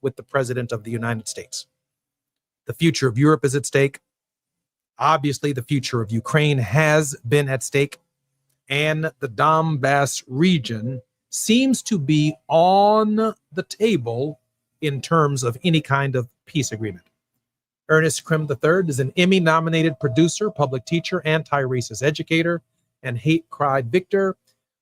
with the President of the United States. The future of Europe is at stake. Obviously, the future of Ukraine has been at stake, and the Donbass region seems to be on the table in terms of any kind of peace agreement. Ernest Krim III is an Emmy-nominated producer, public teacher, anti-racist educator, and hate crime victor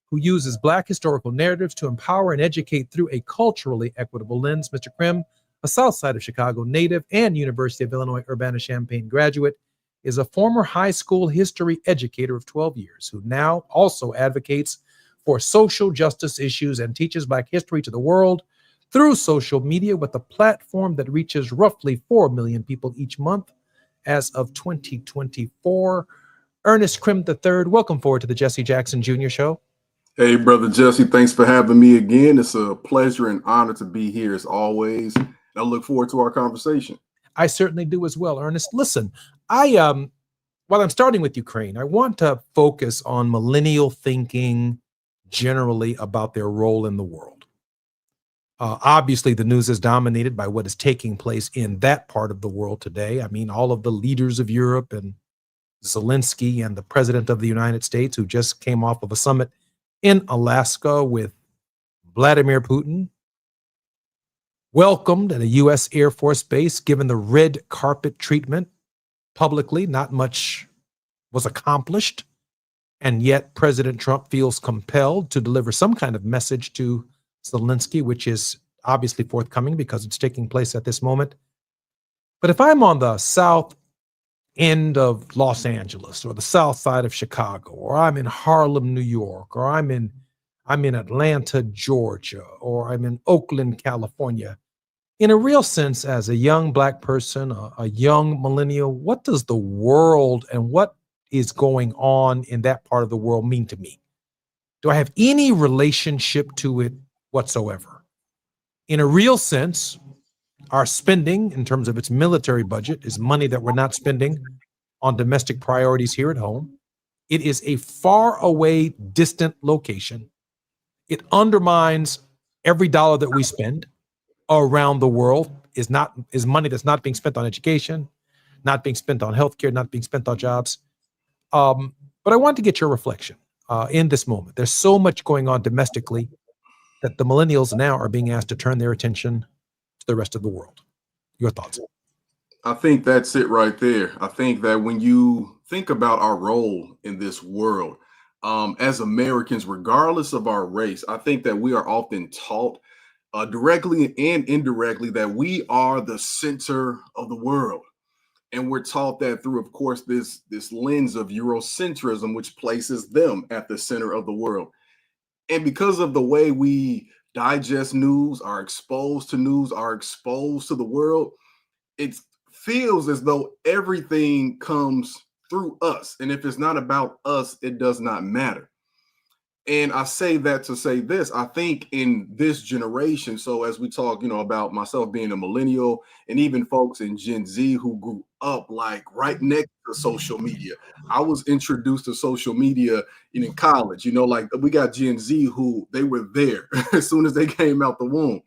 who uses Black historical narratives to empower and educate through a culturally equitable lens. Mr. Krim, a South Side of Chicago native and University of Illinois Urbana-Champaign graduate, is a former high school history educator of 12 years who now also advocates for social justice issues and teaches Black history to the world through social media with a platform that reaches roughly 4 million people each month as of 2024. Ernest Krim III, welcome forward to the Jesse Jackson Jr. Show. Hey, Brother Jesse, thanks for having me again. It's a pleasure and honor to be here as always. I look forward to our conversation. I certainly do as well, Ernest. Listen, while I'm starting with Ukraine, I want to focus on millennial thinking generally about their role in the world. Obviously, the news is dominated by what is taking place in that part of the world today. I mean, all of the leaders of Europe and Zelensky and the President of the United States, who just came off of a summit in Alaska with Vladimir Putin, welcomed at a U.S. Air Force base, given the red carpet treatment publicly. Not much was accomplished, and yet President Trump feels compelled to deliver some kind of message to Zelensky, which is obviously forthcoming because it's taking place at this moment. But if I'm on the south end of Los Angeles or the south side of Chicago, or I'm in Harlem, New York, or I'm in Atlanta, Georgia, or I'm in Oakland, California, in a real sense, as a young Black person, a young millennial, what does the world and what is going on in that part of the world mean to me? Do I have any relationship to it whatsoever? In a real sense, our spending in terms of its military budget is money that we're not spending on domestic priorities here at home. It is a far away, distant location. It undermines every dollar that we spend around the world. Is money that's not being spent on education, not being spent on healthcare, not being spent on jobs. But I want to get your reflection in this moment. There's so much going on domestically that the millennials now are being asked to turn their attention to the rest of the world. Your thoughts? I think that's it right there. I think that when you think about our role in this world, as Americans, regardless of our race, I think that we are often taught directly and indirectly that we are the center of the world. And we're taught that through, of course, this lens of Eurocentrism, which places them at the center of the world. And because of the way we digest news, are exposed to news, are exposed to the world, it feels as though everything comes through us. And if it's not about us, it does not matter. And I say that to say this, I think in this generation, so as we talk, about myself being a millennial and even folks in Gen Z who grew up like right next to social media. I was introduced to social media in college, like we got Gen Z who they were there as soon as they came out the womb.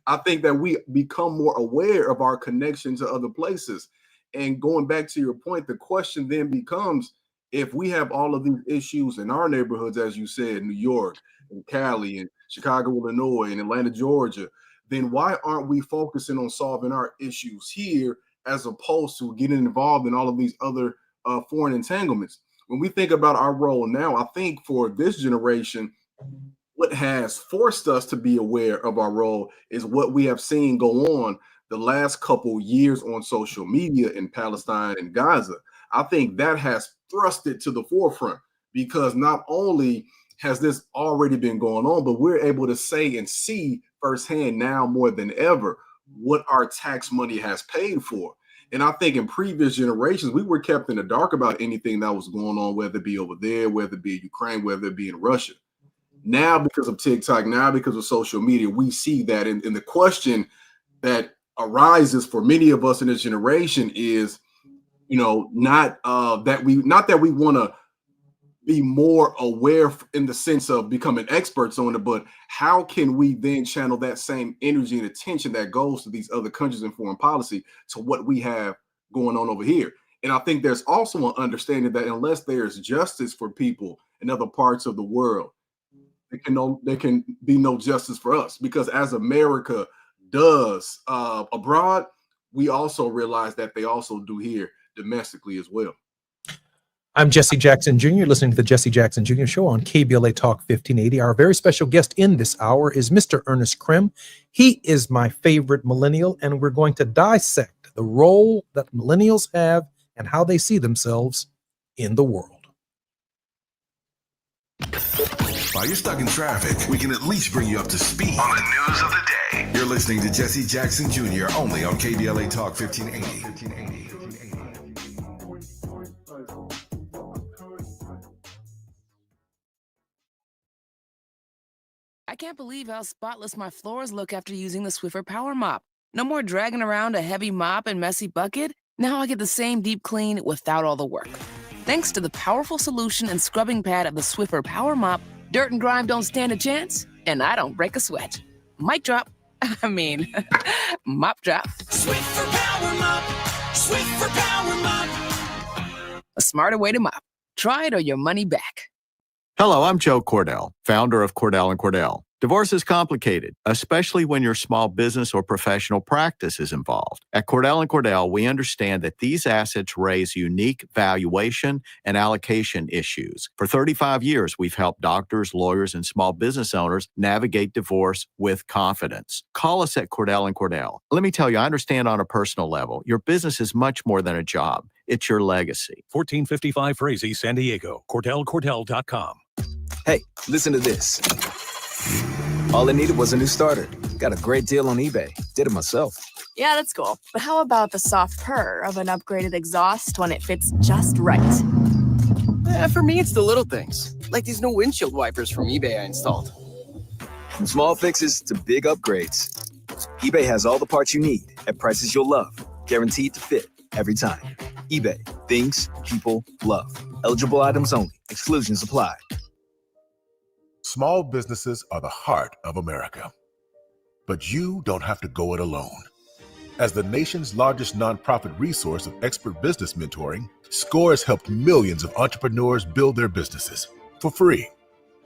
I think that we become more aware of our connection to other places. And going back to your point, the question then becomes, if we have all of these issues in our neighborhoods, as you said, New York and Cali and Chicago, Illinois and Atlanta, Georgia, then why aren't we focusing on solving our issues here as opposed to getting involved in all of these other foreign entanglements? When we think about our role now, I think for this generation, what has forced us to be aware of our role is what we have seen go on the last couple years on social media in Palestine and Gaza. I think that has thrust it to the forefront because not only has this already been going on, but we're able to say and see firsthand now more than ever what our tax money has paid for. And I think in previous generations, we were kept in the dark about anything that was going on, whether it be over there, whether it be in Ukraine, whether it be in Russia. Now, because of TikTok, now because of social media, we see that. And the question that arises for many of us in this generation is, not that we want to be more aware in the sense of becoming experts on it, but how can we then channel that same energy and attention that goes to these other countries and foreign policy to what we have going on over here? And I think there's also an understanding that unless there's justice for people in other parts of the world, there can be no justice for us, because as America does abroad, we also realize that they also do here domestically as well. I'm Jesse Jackson Jr., listening to the Jesse Jackson Jr. Show on KBLA Talk 1580. Our very special guest in this hour is Mr. Ernest Krim. He is my favorite millennial, and we're going to dissect the role that millennials have and how they see themselves in the world. While you're stuck in traffic, we can at least bring you up to speed on the news of the day. You're listening to Jesse Jackson Jr. only on KBLA Talk 1580. I can't believe how spotless my floors look after using the Swiffer Power Mop. No more dragging around a heavy mop and messy bucket. Now I get the same deep clean without all the work. Thanks to the powerful solution and scrubbing pad of the Swiffer Power Mop, dirt and grime don't stand a chance, and I don't break a sweat. Mic drop. Mop drop. Swiffer Power Mop. Swiffer Power Mop. A smarter way to mop. Try it or your money back. Hello, I'm Joe Cordell, founder of Cordell & Cordell. Divorce is complicated, especially when your small business or professional practice is involved. At Cordell & Cordell, we understand that these assets raise unique valuation and allocation issues. For 35 years, we've helped doctors, lawyers, and small business owners navigate divorce with confidence. Call us at Cordell & Cordell. Let me tell you, I understand on a personal level, your business is much more than a job. It's your legacy. 1455 Frazee, San Diego. CordellCordell.com. Hey, listen to this. All it needed was a new starter. Got a great deal on eBay. Did it myself. Yeah, that's cool. But how about the soft purr of an upgraded exhaust when it fits just right? For me, it's the little things, like these new windshield wipers from eBay I installed. From small fixes to big upgrades, eBay has all the parts you need at prices you'll love, guaranteed to fit every time. eBay, things people love. Eligible items only. Exclusions apply. Small businesses are the heart of America. But you don't have to go it alone. As the nation's largest nonprofit resource of expert business mentoring, SCORE has helped millions of entrepreneurs build their businesses for free.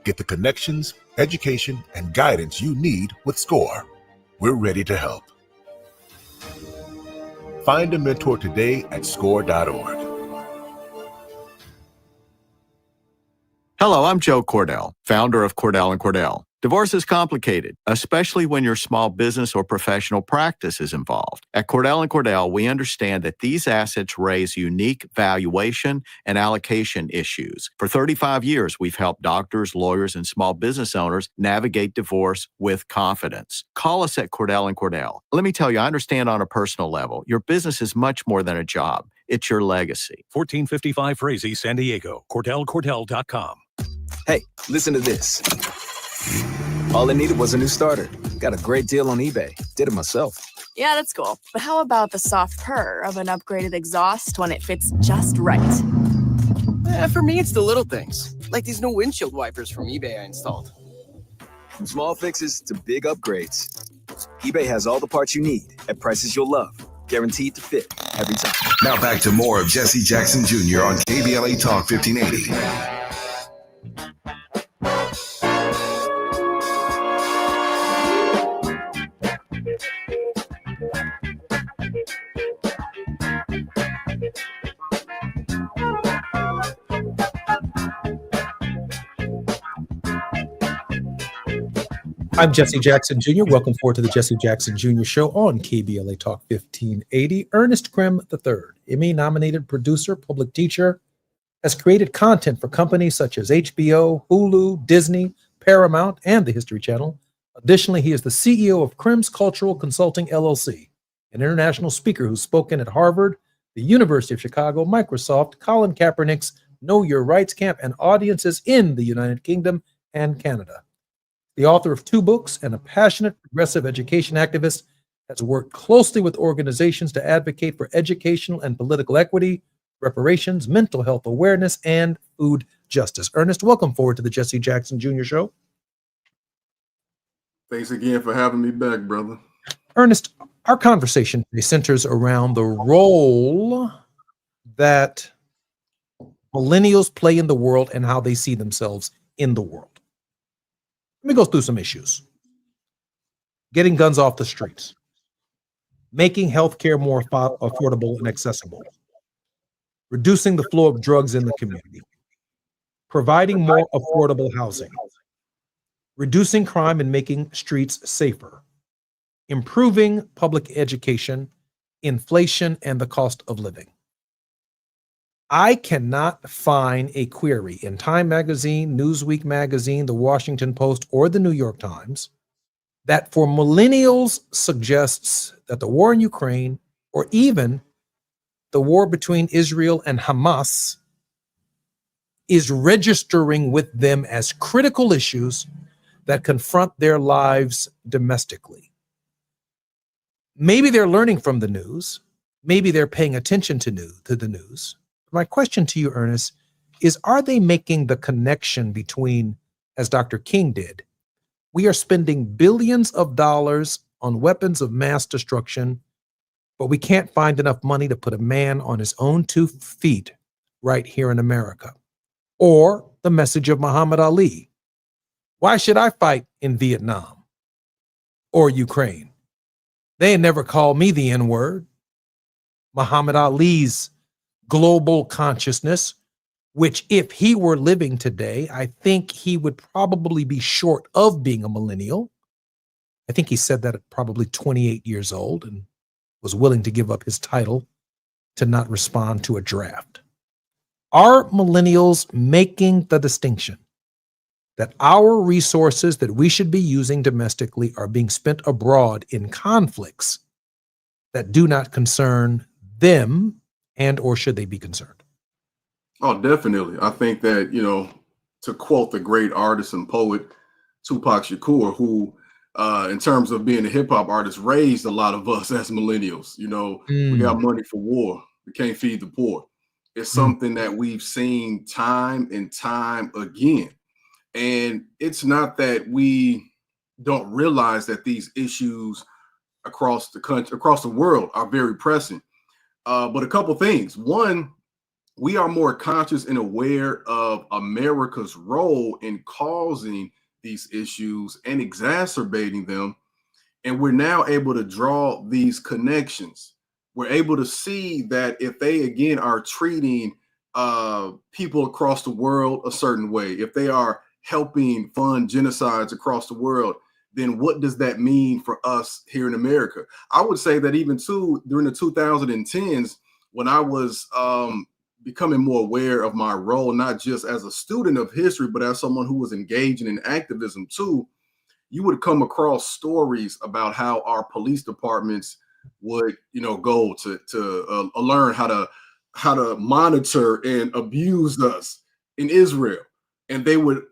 Get the connections, education, and guidance you need with SCORE. We're ready to help. Find a mentor today at score.org. Hello, I'm Joe Cordell, founder of Cordell & Cordell. Divorce is complicated, especially when your small business or professional practice is involved. At Cordell & Cordell, we understand that these assets raise unique valuation and allocation issues. For 35 years, we've helped doctors, lawyers, and small business owners navigate divorce with confidence. Call us at Cordell & Cordell. Let me tell you, I understand on a personal level, your business is much more than a job. It's your legacy. 1455 Frazee, San Diego. CordellCordell.com. Hey, listen to this. All it needed was a new starter. Got a great deal on eBay. Did it myself. Yeah, that's cool. But how about the soft purr of an upgraded exhaust when it fits just right? For me, it's the little things, like these new windshield wipers from eBay I installed. From small fixes to big upgrades, eBay has all the parts you need at prices you'll love, guaranteed to fit every time. Now back to more of Jesse Jackson Jr. on KBLA Talk 1580. I'm Jesse Jackson Jr. Welcome forward to the Jesse Jackson Jr. Show on KBLA Talk 1580. Ernest Krim III, Emmy-nominated producer, public teacher, has created content for companies such as HBO, Hulu, Disney, Paramount, and the History Channel. Additionally, he is the CEO of Krim's Cultural Consulting, LLC, an international speaker who's spoken at Harvard, the University of Chicago, Microsoft, Colin Kaepernick's Know Your Rights Camp, and audiences in the United Kingdom and Canada. The author of 2 books and a passionate progressive education activist, has worked closely with organizations to advocate for educational and political equity, reparations, mental health awareness, and food justice. Ernest, welcome forward to the Jesse Jackson Jr. Show. Thanks again for having me back, brother. Ernest, our conversation today centers around the role that millennials play in the world and how they see themselves in the world. Let me go through some issues. Getting guns off the streets, making healthcare more affordable and accessible, reducing the flow of drugs in the community, providing more affordable housing, reducing crime and making streets safer, improving public education, inflation, and the cost of living. I cannot find a query in Time Magazine, Newsweek Magazine, The Washington Post, or The New York Times that for millennials suggests that the war in Ukraine, or even the war between Israel and Hamas, is registering with them as critical issues that confront their lives domestically. Maybe they're learning from the news. Maybe they're paying attention to the news. My question to you, Ernest, is are they making the connection between, as Dr. King did, we are spending billions of dollars on weapons of mass destruction, but we can't find enough money to put a man on his own 2 feet right here in America? Or the message of Muhammad Ali, why should I fight in Vietnam or Ukraine? They ain't never called me the N-word. Muhammad Ali's global consciousness, which if he were living today, I think he would probably be short of being a millennial. I think he said that at probably 28 years old and was willing to give up his title to not respond to a draft. Are millennials making the distinction that our resources that we should be using domestically are being spent abroad in conflicts that do not concern them, and or should they be concerned? Oh, definitely. I think that, to quote the great artist and poet Tupac Shakur, who, in terms of being a hip hop artist, raised a lot of us as millennials. We got money for war. We can't feed the poor. It's something that we've seen time and time again. And it's not that we don't realize that these issues across the country, across the world are very pressing. But a couple things. One, we are more conscious and aware of America's role in causing these issues and exacerbating them. And we're now able to draw these connections. We're able to see that if they, again, are treating people across the world a certain way, if they are helping fund genocides across the world, then what does that mean for us here in America? I would say that even too, during the 2010s, when I was becoming more aware of my role, not just as a student of history, but as someone who was engaging in activism too, you would come across stories about how our police departments would, go to learn how to monitor and abuse us in Israel, and they would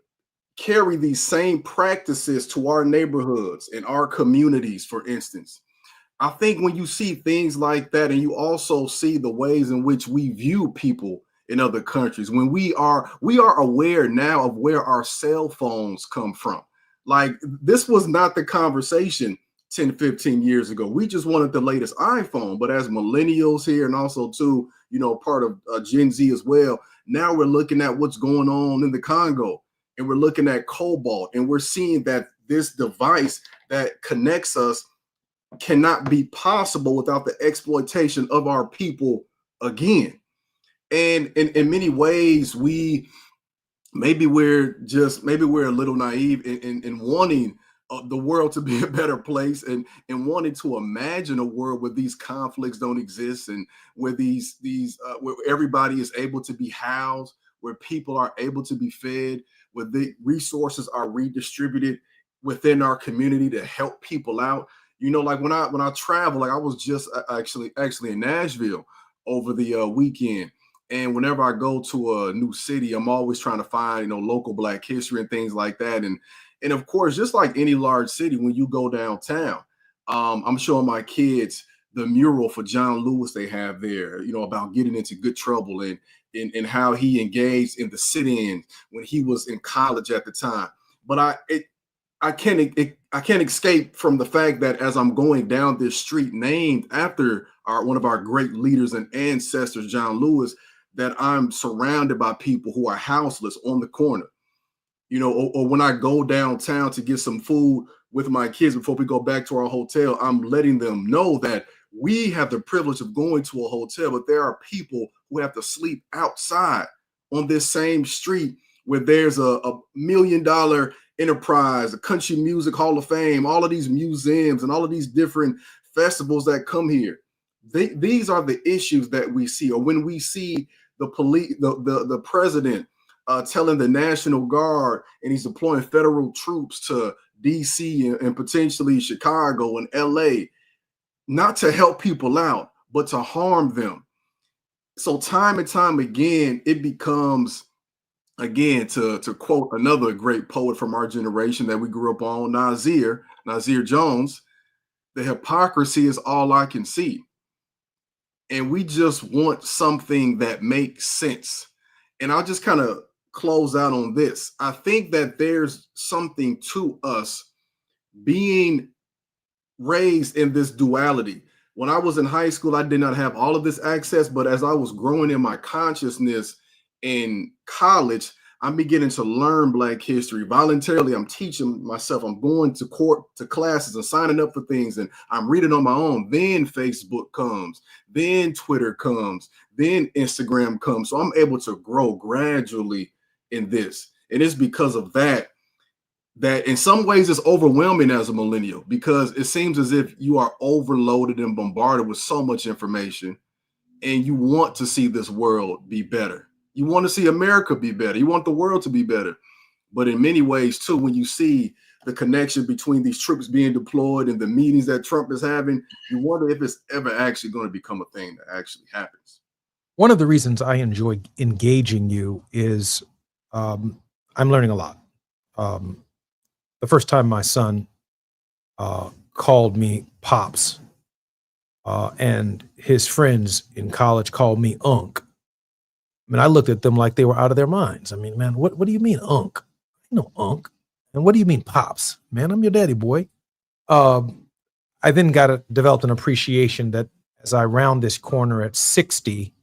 carry these same practices to our neighborhoods and our communities, for instance. I think when you see things like that, and you also see the ways in which we view people in other countries, when we are aware now of where our cell phones come from. Like, this was not the conversation 10, 15 years ago. We just wanted the latest iPhone. But as millennials here, and also too, part of Gen Z as well, now we're looking at what's going on in the Congo, and we're looking at cobalt, and we're seeing that this device that connects us cannot be possible without the exploitation of our people again. And in many ways, maybe we're a little naive in wanting the world to be a better place, and wanting to imagine a world where these conflicts don't exist, and where where everybody is able to be housed, where people are able to be fed, where the resources are redistributed within our community to help people out. Like when I travel, like I was just actually in Nashville over the weekend. And whenever I go to a new city, I'm always trying to find, local Black history and things like that. And of course, just like any large city, when you go downtown, I'm showing my kids the mural for John Lewis they have there, about getting into good trouble and how he engaged in the sit-ins when he was in college at the time. But I can't escape from the fact that as I'm going down this street named after one of our great leaders and ancestors, John Lewis, that I'm surrounded by people who are houseless on the corner. Or when I go downtown to get some food with my kids before we go back to our hotel, I'm letting them know that we have the privilege of going to a hotel, but there are people who have to sleep outside on this same street where there's a $1 million enterprise, a country music hall of fame, all of these museums and all of these different festivals that come here. These are the issues that we see. Or when we see the police, the president telling the National Guard, and he's deploying federal troops to DC and potentially Chicago and LA, not to help people out, but to harm them. So time and time again, it becomes, again, to quote another great poet from our generation that we grew up on, Nasir Jones, the hypocrisy is all I can see. And we just want something that makes sense. And I'll just kind of close out on this. I think that there's something to us being raised in this duality. When I was in high school, I did not have all of this access, but as I was growing in my consciousness in college, I'm beginning to learn Black history voluntarily. I'm teaching myself. I'm going to classes and signing up for things, and I'm reading on my own. Then Facebook comes, then Twitter comes, then Instagram comes. So I'm able to grow gradually in this. And it's because of that in some ways it's overwhelming as a millennial, because it seems as if you are overloaded and bombarded with so much information, and you want to see this world be better. You want to see America be better. You want the world to be better. But in many ways, too, when you see the connection between these troops being deployed and the meetings that Trump is having, you wonder if it's ever actually going to become a thing that actually happens. One of the reasons I enjoy engaging you is I'm learning a lot. The first time my son called me Pops, and his friends in college called me Unc. I mean, I looked at them like they were out of their minds. I mean, man, what do you mean Unc? I know Unc. And what do you mean Pops? Man, I'm your daddy, boy. I then developed an appreciation that as I round this corner at 60,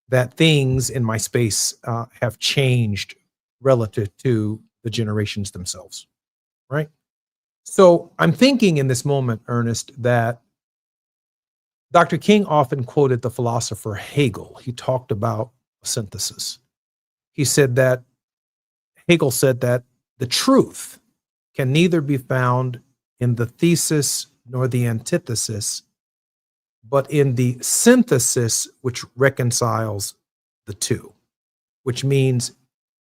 that things in my space have changed relative to the generations themselves. Right? So I'm thinking in this moment, Ernest, that Dr. King often quoted the philosopher Hegel. He talked about synthesis. Hegel said that the truth can neither be found in the thesis nor the antithesis, but in the synthesis which reconciles the two, which means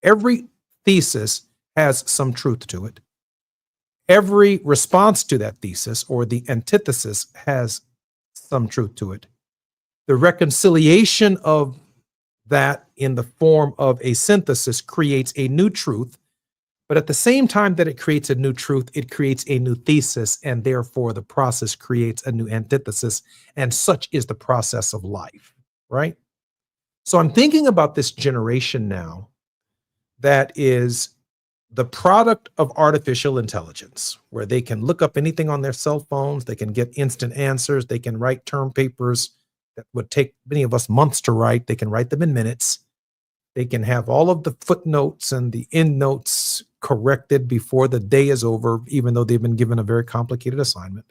every thesis has some truth to it. Every response to that thesis or the antithesis has some truth to it. The reconciliation of that in the form of a synthesis creates a new truth, but at the same time that it creates a new truth, it creates a new thesis, and therefore the process creates a new antithesis, and such is the process of life, right? So I'm thinking about this generation now that is the product of artificial intelligence, where they can look up anything on their cell phones, they can get instant answers, they can write term papers that would take many of us months to write, they can write them in minutes, they can have all of the footnotes and the endnotes corrected before the day is over, even though they've been given a very complicated assignment.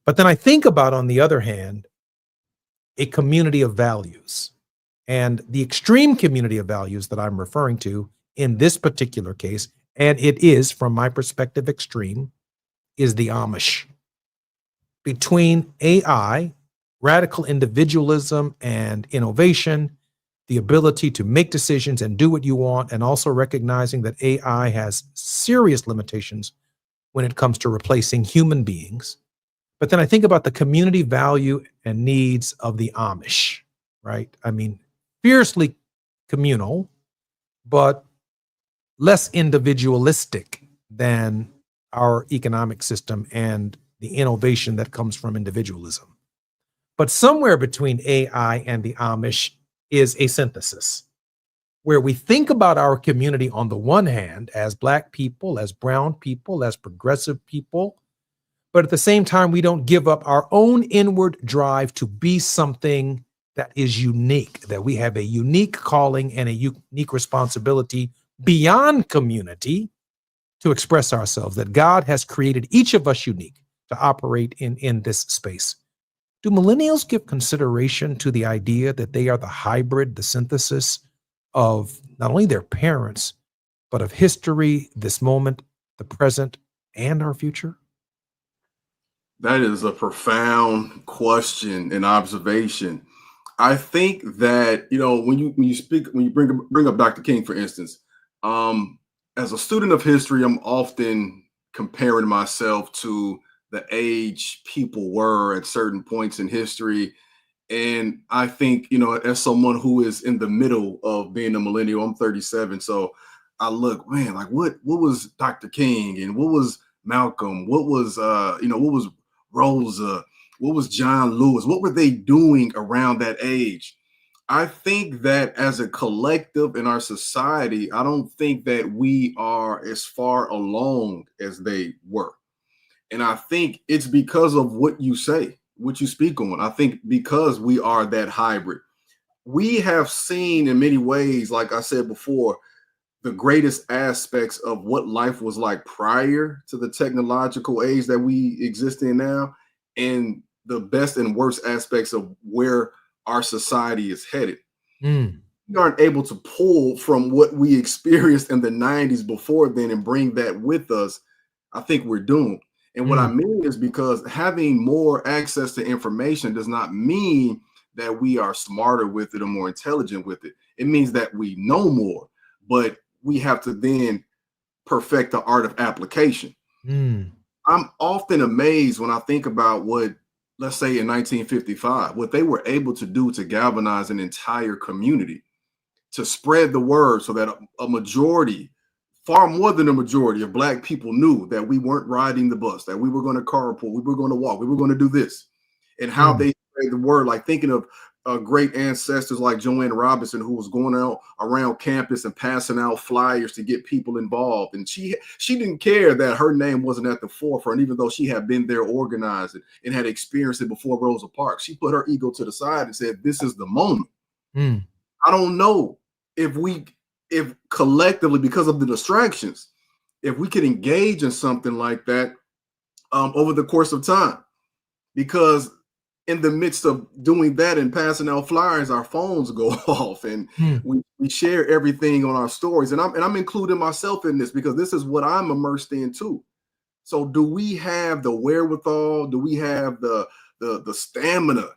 But then I think about, on the other hand, a community of values. And the extreme community of values that I'm referring to in this particular case, and it is, from my perspective, extreme, is the Amish. Between AI, radical individualism, and innovation, the ability to make decisions and do what you want, and also recognizing that AI has serious limitations when it comes to replacing human beings. But then I think about the community value and needs of the Amish, right? I mean, fiercely communal, but less individualistic than our economic system and the innovation that comes from individualism. But somewhere between AI and the Amish is a synthesis where we think about our community on the one hand as Black people, as brown people, as progressive people, but at the same time, we don't give up our own inward drive to be something that is unique, that we have a unique calling and a unique responsibility beyond community to express ourselves, that God has created each of us unique to operate in this space. Do millennials give consideration to the idea that they are the hybrid, the synthesis of not only their parents, but of history, this moment, the present, and our future? That is a profound question and observation. I think that, when you bring up Dr. King, for instance, as a student of history, I'm often comparing myself to the age people were at certain points in history. And I think, as someone who is in the middle of being a millennial, I'm 37. So I look, man, like what was Dr. King and what was Malcolm? What was what was Rosa? What was John Lewis? What were they doing around that age? I think that as a collective in our society, I don't think that we are as far along as they were. And I think it's because of what you say, what you speak on. I think because we are that hybrid, we have seen in many ways, like I said before, the greatest aspects of what life was like prior to the technological age that we exist in now, and the best and worst aspects of where our society is headed. Mm. We aren't able to pull from what we experienced in the 90s before then and bring that with us. I think we're doomed. And what I mean is because having more access to information does not mean that we are smarter with it or more intelligent with it. It means that we know more, but we have to then perfect the art of application. Mm. I'm often amazed when I think about what, let's say in 1955, what they were able to do to galvanize an entire community, to spread the word so that a majority, far more than a majority of Black people knew that we weren't riding the bus, that we were going to carpool, we were going to walk, we were going to do this, and how they spread the word, like thinking of great ancestors like Joanne Robinson, who was going out around campus and passing out flyers to get people involved. And she didn't care that her name wasn't at the forefront, even though she had been there organizing and had experienced it before Rosa Parks. She put her ego to the side and said, this is the moment. Mm. I don't know if collectively, because of the distractions, if we could engage in something like that over the course of time, because in the midst of doing that and passing out flyers, our phones go off and we share everything on our stories. And I'm including myself in this because this is what I'm immersed in too. So do we have the wherewithal? Do we have the stamina?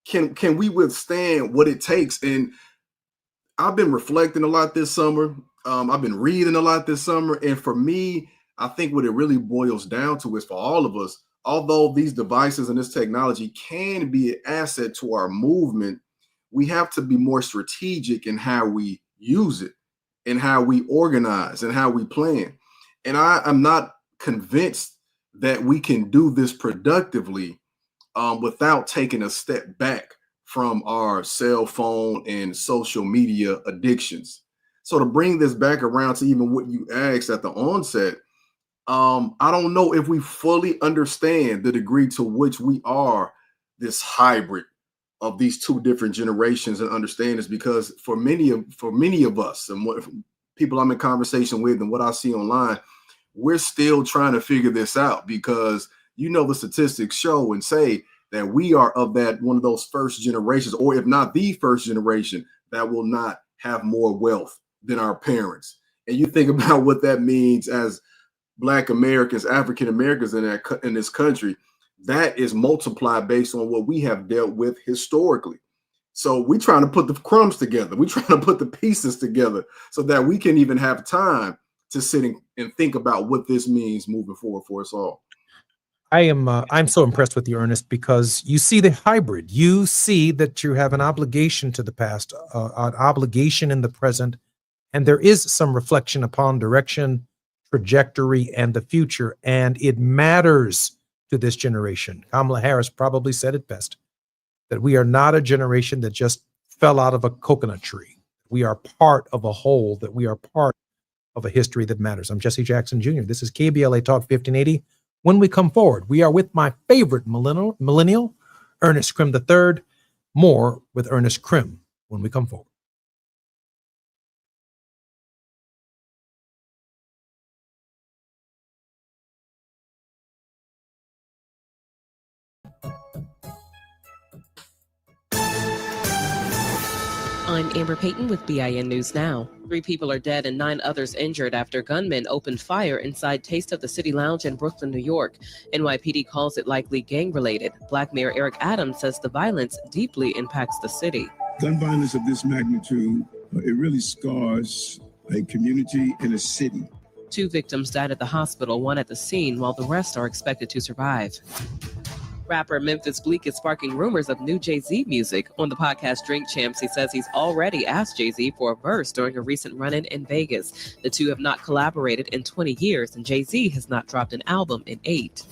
Can we withstand what it takes? And I've been reflecting a lot this summer. I've been reading a lot this summer. And for me, I think what it really boils down to is for all of us, although these devices and this technology can be an asset to our movement, we have to be more strategic in how we use it and how we organize and how we plan. And I'm not convinced that we can do this productively without taking a step back from our cell phone and social media addictions. So to bring this back around to even what you asked at the onset, I don't know if we fully understand the degree to which we are this hybrid of these two different generations and understand this, because for many of us and what people I'm in conversation with and what I see online, we're still trying to figure this out, because the statistics show and say that we are of that one of those first generations, or if not the first generation, that will not have more wealth than our parents. And you think about what that means as Black Americans, African Americans in this country, that is multiplied based on what we have dealt with historically. So we're trying to put the crumbs together. We're trying to put the pieces together so that we can even have time to sit and think about what this means moving forward for us all. I'm so impressed with you, Ernest, because you see the hybrid. You see that you have an obligation to the past, an obligation in the present, and there is some reflection upon direction, trajectory, and the future. And it matters to this generation. Kamala Harris probably said it best, that we are not a generation that just fell out of a coconut tree. We are part of a whole, that we are part of a history that matters. I'm Jesse Jackson Jr. This is KBLA Talk 1580. When we come forward, we are with my favorite millennial, Ernest Krim III. More with Ernest Krim when we come forward. I'm Amber Payton with BIN News Now. 3 people are dead and 9 others injured after gunmen opened fire inside Taste of the City Lounge in Brooklyn, New York. NYPD calls it likely gang-related. Black Mayor Eric Adams says the violence deeply impacts the city. Gun violence of this magnitude, it really scars a community and a city. 2 victims died at the hospital, 1 at the scene, while the rest are expected to survive. Rapper Memphis Bleek is sparking rumors of new Jay-Z music. On the podcast Drink Champs, he says he's already asked Jay-Z for a verse during a recent run-in in Vegas. The two have not collaborated in 20 years, and Jay-Z has not dropped an album in 8.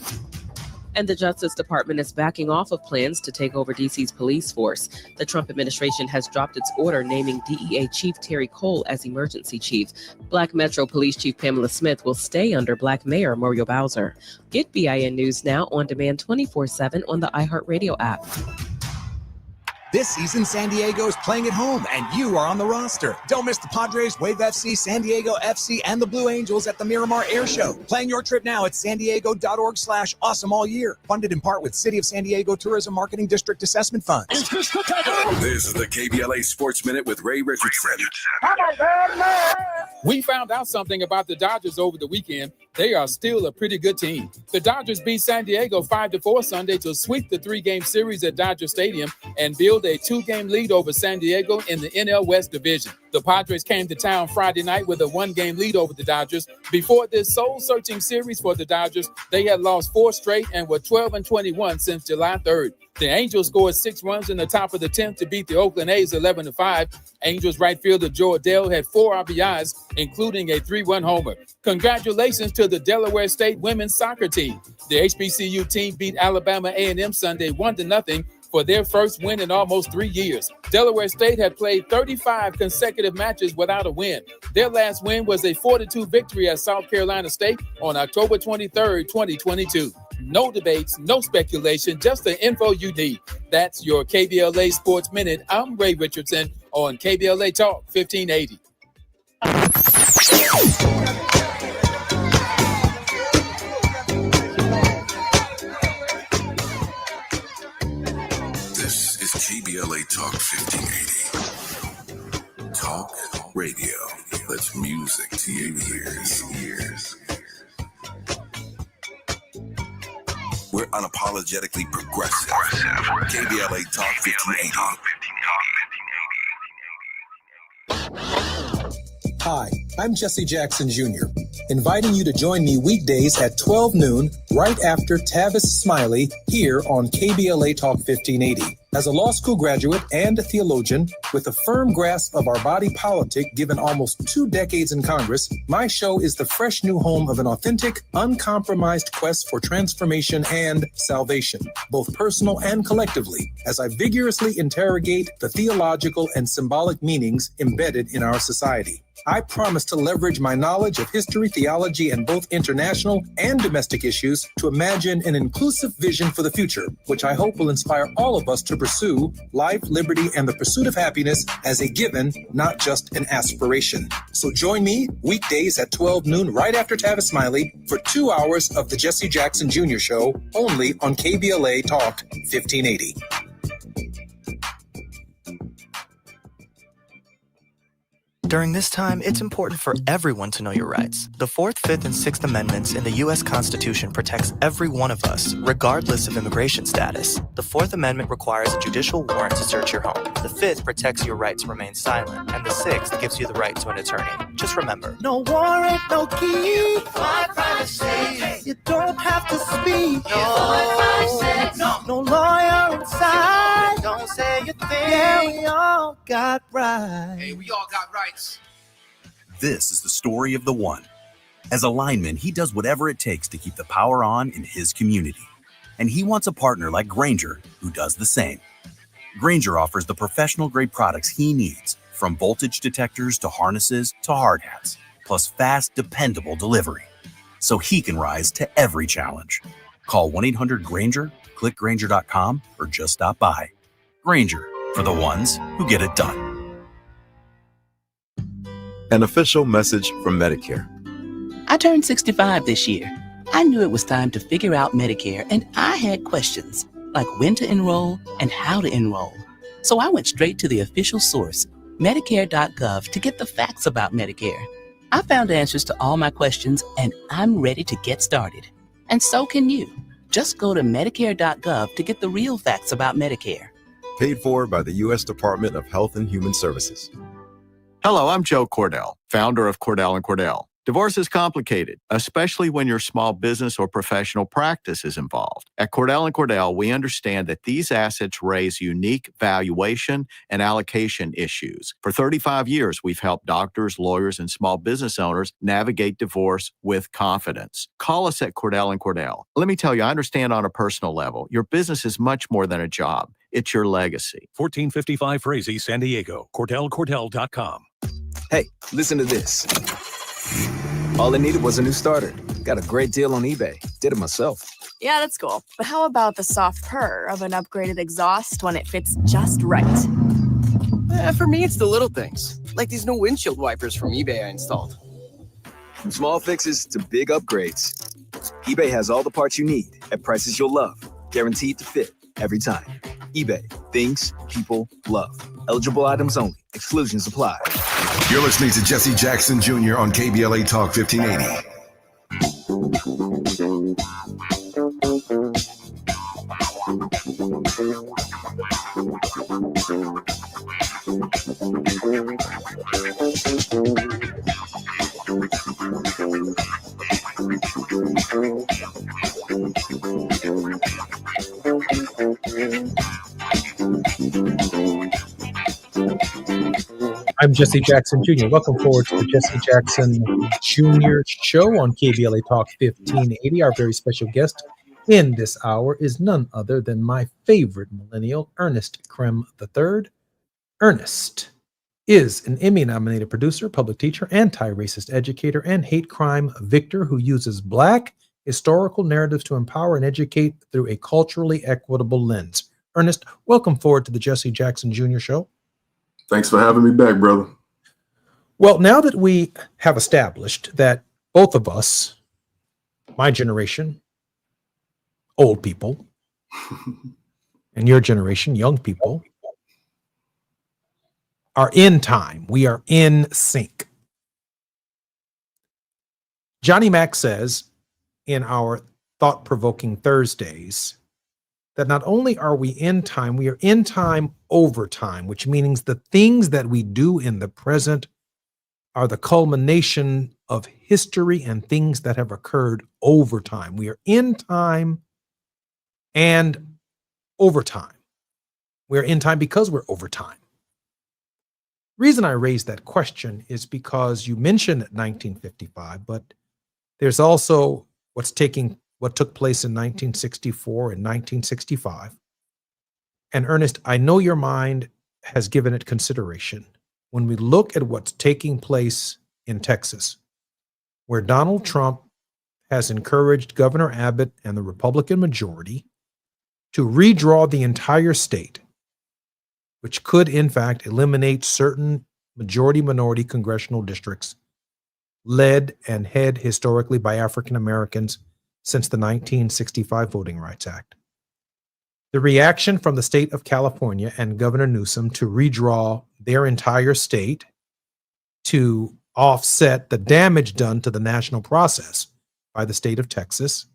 And the Justice Department is backing off of plans to take over D.C.'s police force. The Trump administration has dropped its order naming DEA Chief Terry Cole as emergency chief. Black Metro Police Chief Pamela Smith will stay under Black Mayor Muriel Bowser. Get BIN News Now on demand 24/7 on the iHeartRadio app. This season, San Diego is playing at home, and you are on the roster. Don't miss the Padres, Wave FC, San Diego FC, and the Blue Angels at the Miramar Air Show. Plan your trip now at sandiego.org/awesome all year. Funded in part with City of San Diego Tourism Marketing District Assessment Funds. This is the KBLA Sports Minute with Ray Richardson. We found out something about the Dodgers over the weekend. They are still a pretty good team. The Dodgers beat San Diego 5-4 Sunday to sweep the 3-game series at Dodger Stadium and build a 2-game lead over San Diego in the NL West Division. The Padres came to town Friday night with a 1-game lead over the Dodgers. Before this soul-searching series for the Dodgers, they had lost 4 straight and were 12-21 since July 3rd. The Angels scored 6 runs in the top of the 10th to beat the Oakland A's 11-5. Angels right fielder Joe Adele had 4 RBIs, including a 3-run homer. Congratulations to the Delaware State women's soccer team. The HBCU team beat Alabama A&M Sunday 1-0 for their first win in almost 3 years. Delaware State had played 35 consecutive matches without a win. Their last win was a 4-2 victory at South Carolina State on October 23rd, 2022. No debates, no speculation, just the info you need. That's your KBLA Sports Minute. I'm Ray Richardson on KBLA Talk 1580. This is KBLA Talk 1580. Talk radio. That's music to your ears. We're unapologetically progressive. KBLA Talk 1580. Hi, I'm Jesse Jackson Jr., inviting you to join me weekdays at 12 noon, right after Tavis Smiley, here on KBLA Talk 1580. As a law school graduate and a theologian, with a firm grasp of our body politic given almost 2 decades in Congress, my show is the fresh new home of an authentic, uncompromised quest for transformation and salvation, both personal and collectively, as I vigorously interrogate the theological and symbolic meanings embedded in our society. I promise to leverage my knowledge of history, theology, and both international and domestic issues to imagine an inclusive vision for the future, which I hope will inspire all of us to pursue life, liberty, and the pursuit of happiness as a given, not just an aspiration. So join me weekdays at 12 noon, right after Tavis Smiley, for 2 hours of the Jesse Jackson Jr. Show, only on KBLA Talk 1580. During this time, it's important for everyone to know your rights. The 4th, 5th, and 6th Amendments in the U.S. Constitution protects every one of us, regardless of immigration status. The 4th Amendment requires a judicial warrant to search your home. The 5th protects your right to remain silent. And the 6th gives you the right to an attorney. Just remember, No warrant, no key. My privacy. You don't have to speak. No lawyer inside. Don't say a thing. Yeah, we all got rights. Hey, we all got rights. This is the story of the one. As a lineman, he does whatever it takes to keep the power on in his community. And he wants a partner like Grainger who does the same. Grainger offers the professional-grade products he needs, from voltage detectors to harnesses to hard hats, plus fast, dependable delivery, so he can rise to every challenge. Call 1-800-GRAINGER, click Grainger.com, or just stop by. Grainger, for the ones who get it done. An official message from Medicare. I turned 65 this year. I knew it was time to figure out Medicare, and I had questions, like when to enroll and how to enroll. So I went straight to the official source, Medicare.gov, to get the facts about Medicare. I found answers to all my questions, and I'm ready to get started. And so can you. Just go to Medicare.gov to get the real facts about Medicare. Paid for by the U.S. Department of Health and Human Services. Hello, I'm Joe Cordell, founder of Cordell & Cordell. Divorce is complicated, especially when your small business or professional practice is involved. At Cordell & Cordell, we understand that these assets raise unique valuation and allocation issues. For 35 years, we've helped doctors, lawyers, and small business owners navigate divorce with confidence. Call us at Cordell & Cordell. Let me tell you, I understand on a personal level, your business is much more than a job. It's your legacy. 1455 Frazee, San Diego. CordellCordell.com. Hey, listen to this. All I needed was a new starter. Got a great deal on eBay. Did it myself. Yeah, that's cool. But how about the soft purr of an upgraded exhaust when it fits just right? For me, it's the little things, like these new windshield wipers from eBay I installed. From small fixes to big upgrades, eBay has all the parts you need at prices you'll love, guaranteed to fit every time. eBay, things people love. Eligible items only. Exclusions apply. You're listening to Jesse Jackson Jr. on KBLA Talk 1580. I'm Jesse Jackson Jr. Welcome forward to the Jesse Jackson Jr. Show on KBLA Talk 1580. Our very special guest in this hour is none other than my favorite millennial, Ernest Krem III. Ernest is an Emmy-nominated producer, public teacher, anti-racist educator, and hate crime victor who uses Black historical narratives to empower and educate through a culturally equitable lens. Ernest, welcome forward to the Jesse Jackson Jr. Show. Thanks for having me back, brother. Well, now that we have established that both of us, my generation, old people, and your generation, young people, are in time. We are in sync. Johnny Mack says in our thought-provoking Thursdays that not only are we in time, we are in time over time, which means the things that we do in the present are the culmination of history and things that have occurred over time. We are in time and over time. We're in time because we're over time. Reason I raised that question is because you mentioned 1955, but there's also what took place in 1964 and 1965. And Ernest, I know your mind has given it consideration. When we look at what's taking place in Texas, where Donald Trump has encouraged Governor Abbott and the Republican majority to redraw the entire state, which could in fact eliminate certain majority-minority congressional districts led and head historically by African Americans since the 1965 Voting Rights Act. The reaction from the state of California and Governor Newsom to redraw their entire state to offset the damage done to the national process by the state of Texas.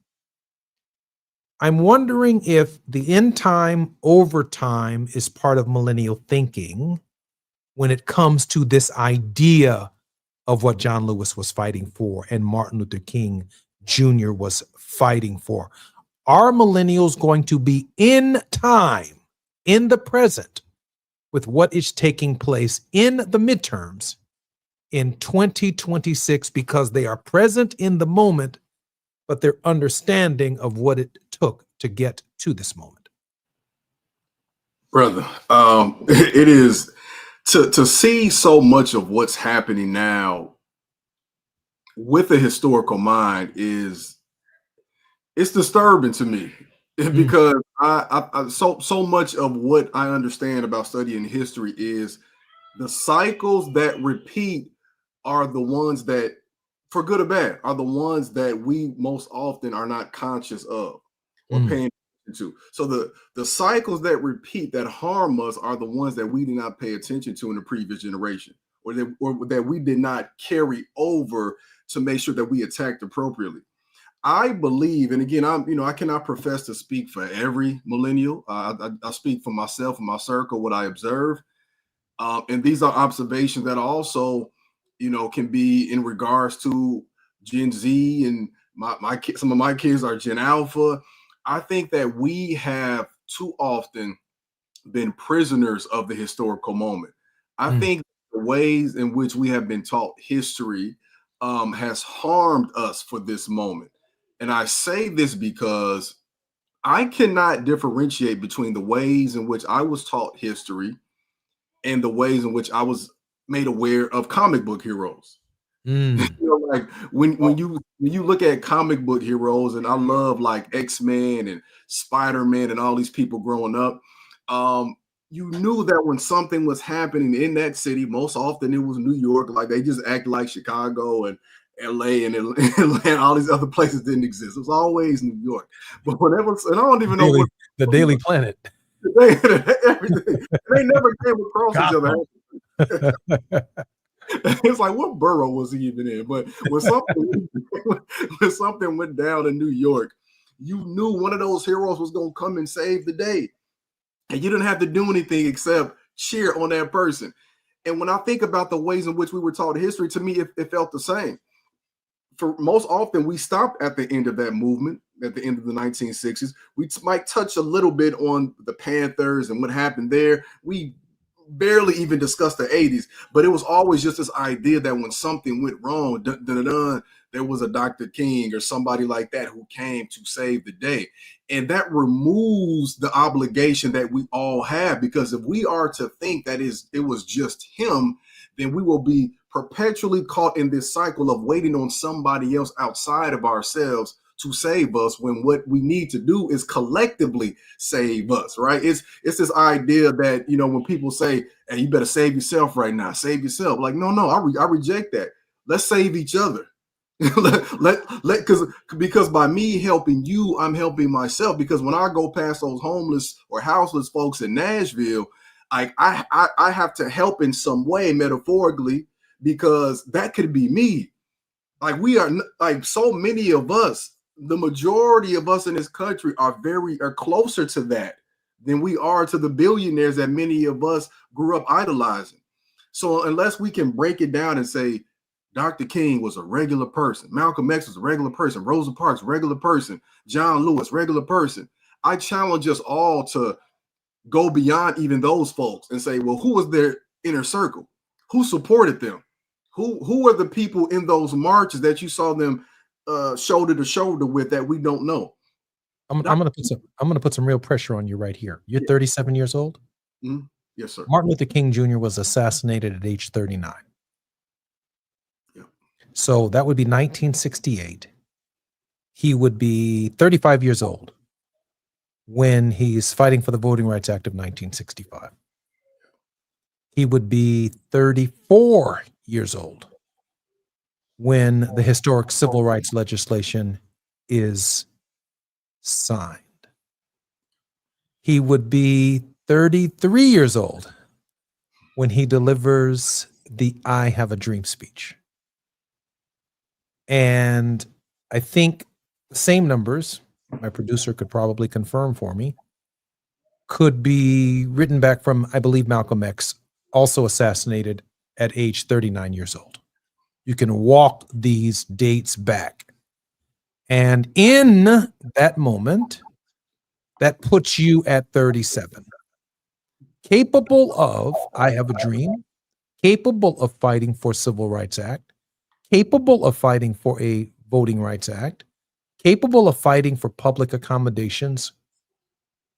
I'm wondering if the in time over time is part of millennial thinking when it comes to this idea of what John Lewis was fighting for and Martin Luther King Jr. was fighting for. Are millennials going to be in time, in the present, with what is taking place in the midterms in 2026 because they are present in the moment, but their understanding of what it took to get to this moment? Brother, it is to see so much of what's happening now with a historical mind it's disturbing to me because I so much of what I understand about studying history is the cycles that repeat are the ones that, for good or bad, are the ones that we most often are not conscious of or paying attention to. So the cycles that repeat that harm us are the ones that we did not pay attention to in the previous generation, or that we did not carry over to make sure that we attacked appropriately. I believe, and again, I cannot profess to speak for every millennial. I speak for myself and my circle, what I observe. And these are observations that also, can be in regards to Gen Z, and some of my kids are Gen Alpha. I think that we have too often been prisoners of the historical moment. I think the ways in which we have been taught history has harmed us for this moment. And I say this because I cannot differentiate between the ways in which I was taught history and the ways in which I was made aware of comic book heroes. Like when you look at comic book heroes, and I love like X-Men and Spider-Man and all these people growing up, you knew that when something was happening in that city, most often it was New York, like they just acted like Chicago and LA and Atlanta, all these other places didn't exist. It was always New York. But whenever, and I don't even know what the Daily Planet. Everything. They never came across each other. It's like, what borough was he even in? But when something went down in New York, you knew one of those heroes was going to come and save the day. And you didn't have to do anything except cheer on that person. And when I think about the ways in which we were taught history, to me, it felt the same. For most often, we stopped at the end of that movement, at the end of the 1960s. We might touch a little bit on the Panthers and what happened there. We barely even discussed the 80s, but it was always just this idea that when something went wrong, there was a Dr. King or somebody like that who came to save the day. And that removes the obligation that we all have, because if we are to think that it was just him, then we will be perpetually caught in this cycle of waiting on somebody else outside of ourselves to save us, when what we need to do is collectively save us, right? It's this idea that, when people say, hey, you better save yourself right now, save yourself. Like, no, I reject that. Let's save each other. Because by me helping you, I'm helping myself. Because when I go past those homeless or houseless folks in Nashville, I have to help in some way, metaphorically, because that could be me. Like, we are, like, so many of us, the majority of us in this country are closer to that than we are to the billionaires that many of us grew up idolizing. So unless we can break it down and say Dr. King was a regular person, Malcolm X was a regular person, Rosa Parks, regular person, John Lewis, regular person, I challenge us all to go beyond even those folks and say, well, who was their inner circle? Who supported them? Who are the people in those marches that you saw them shoulder to shoulder with that we don't know? I'm gonna put some real pressure on you right here. You're 37 years old. Mm-hmm. Yes, sir. Martin Luther King Jr. was assassinated at age 39. Yeah. So that would be 1968. He would be 35 years old when he's fighting for the Voting Rights Act of 1965. He would be 34 years old when the historic civil rights legislation is signed. He would be 33 years old when he delivers the I Have a Dream speech. And I think the same numbers, my producer could probably confirm for me, could be written back from, I believe, Malcolm X, also assassinated at age 39 years old. You can walk these dates back. And in that moment, that puts you at 37. Capable of, I Have a Dream, capable of fighting for Civil Rights Act, capable of fighting for a Voting Rights Act, capable of fighting for public accommodations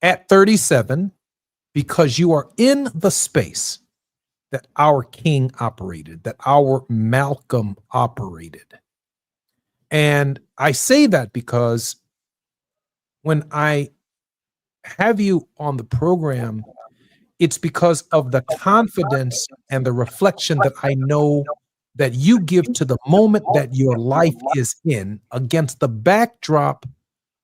at 37 because you are in the space that our King operated, that our Malcolm operated. And I say that because when I have you on the program, it's because of the confidence and the reflection that I know that you give to the moment that your life is in against the backdrop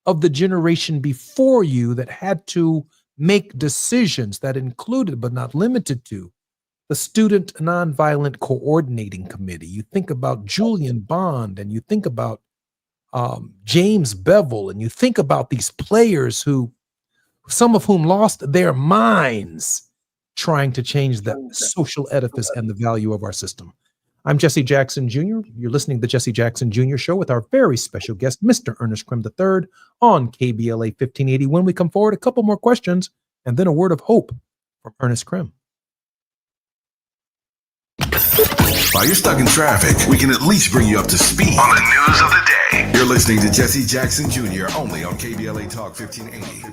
of the generation before you that had to make decisions that included, but not limited to, the Student Nonviolent Coordinating Committee. You think about Julian Bond, and you think about James Bevel, and you think about these players who, some of whom lost their minds trying to change the social edifice and the value of our system. I'm Jesse Jackson Jr. You're listening to the Jesse Jackson Jr. Show with our very special guest, Mr. Ernest Krim III, on KBLA 1580. When we come forward, a couple more questions and then a word of hope from Ernest Krim. While you're stuck in traffic, we can at least bring you up to speed on the news of the day. You're listening to Jesse Jackson Jr. only on KBLA Talk 1580.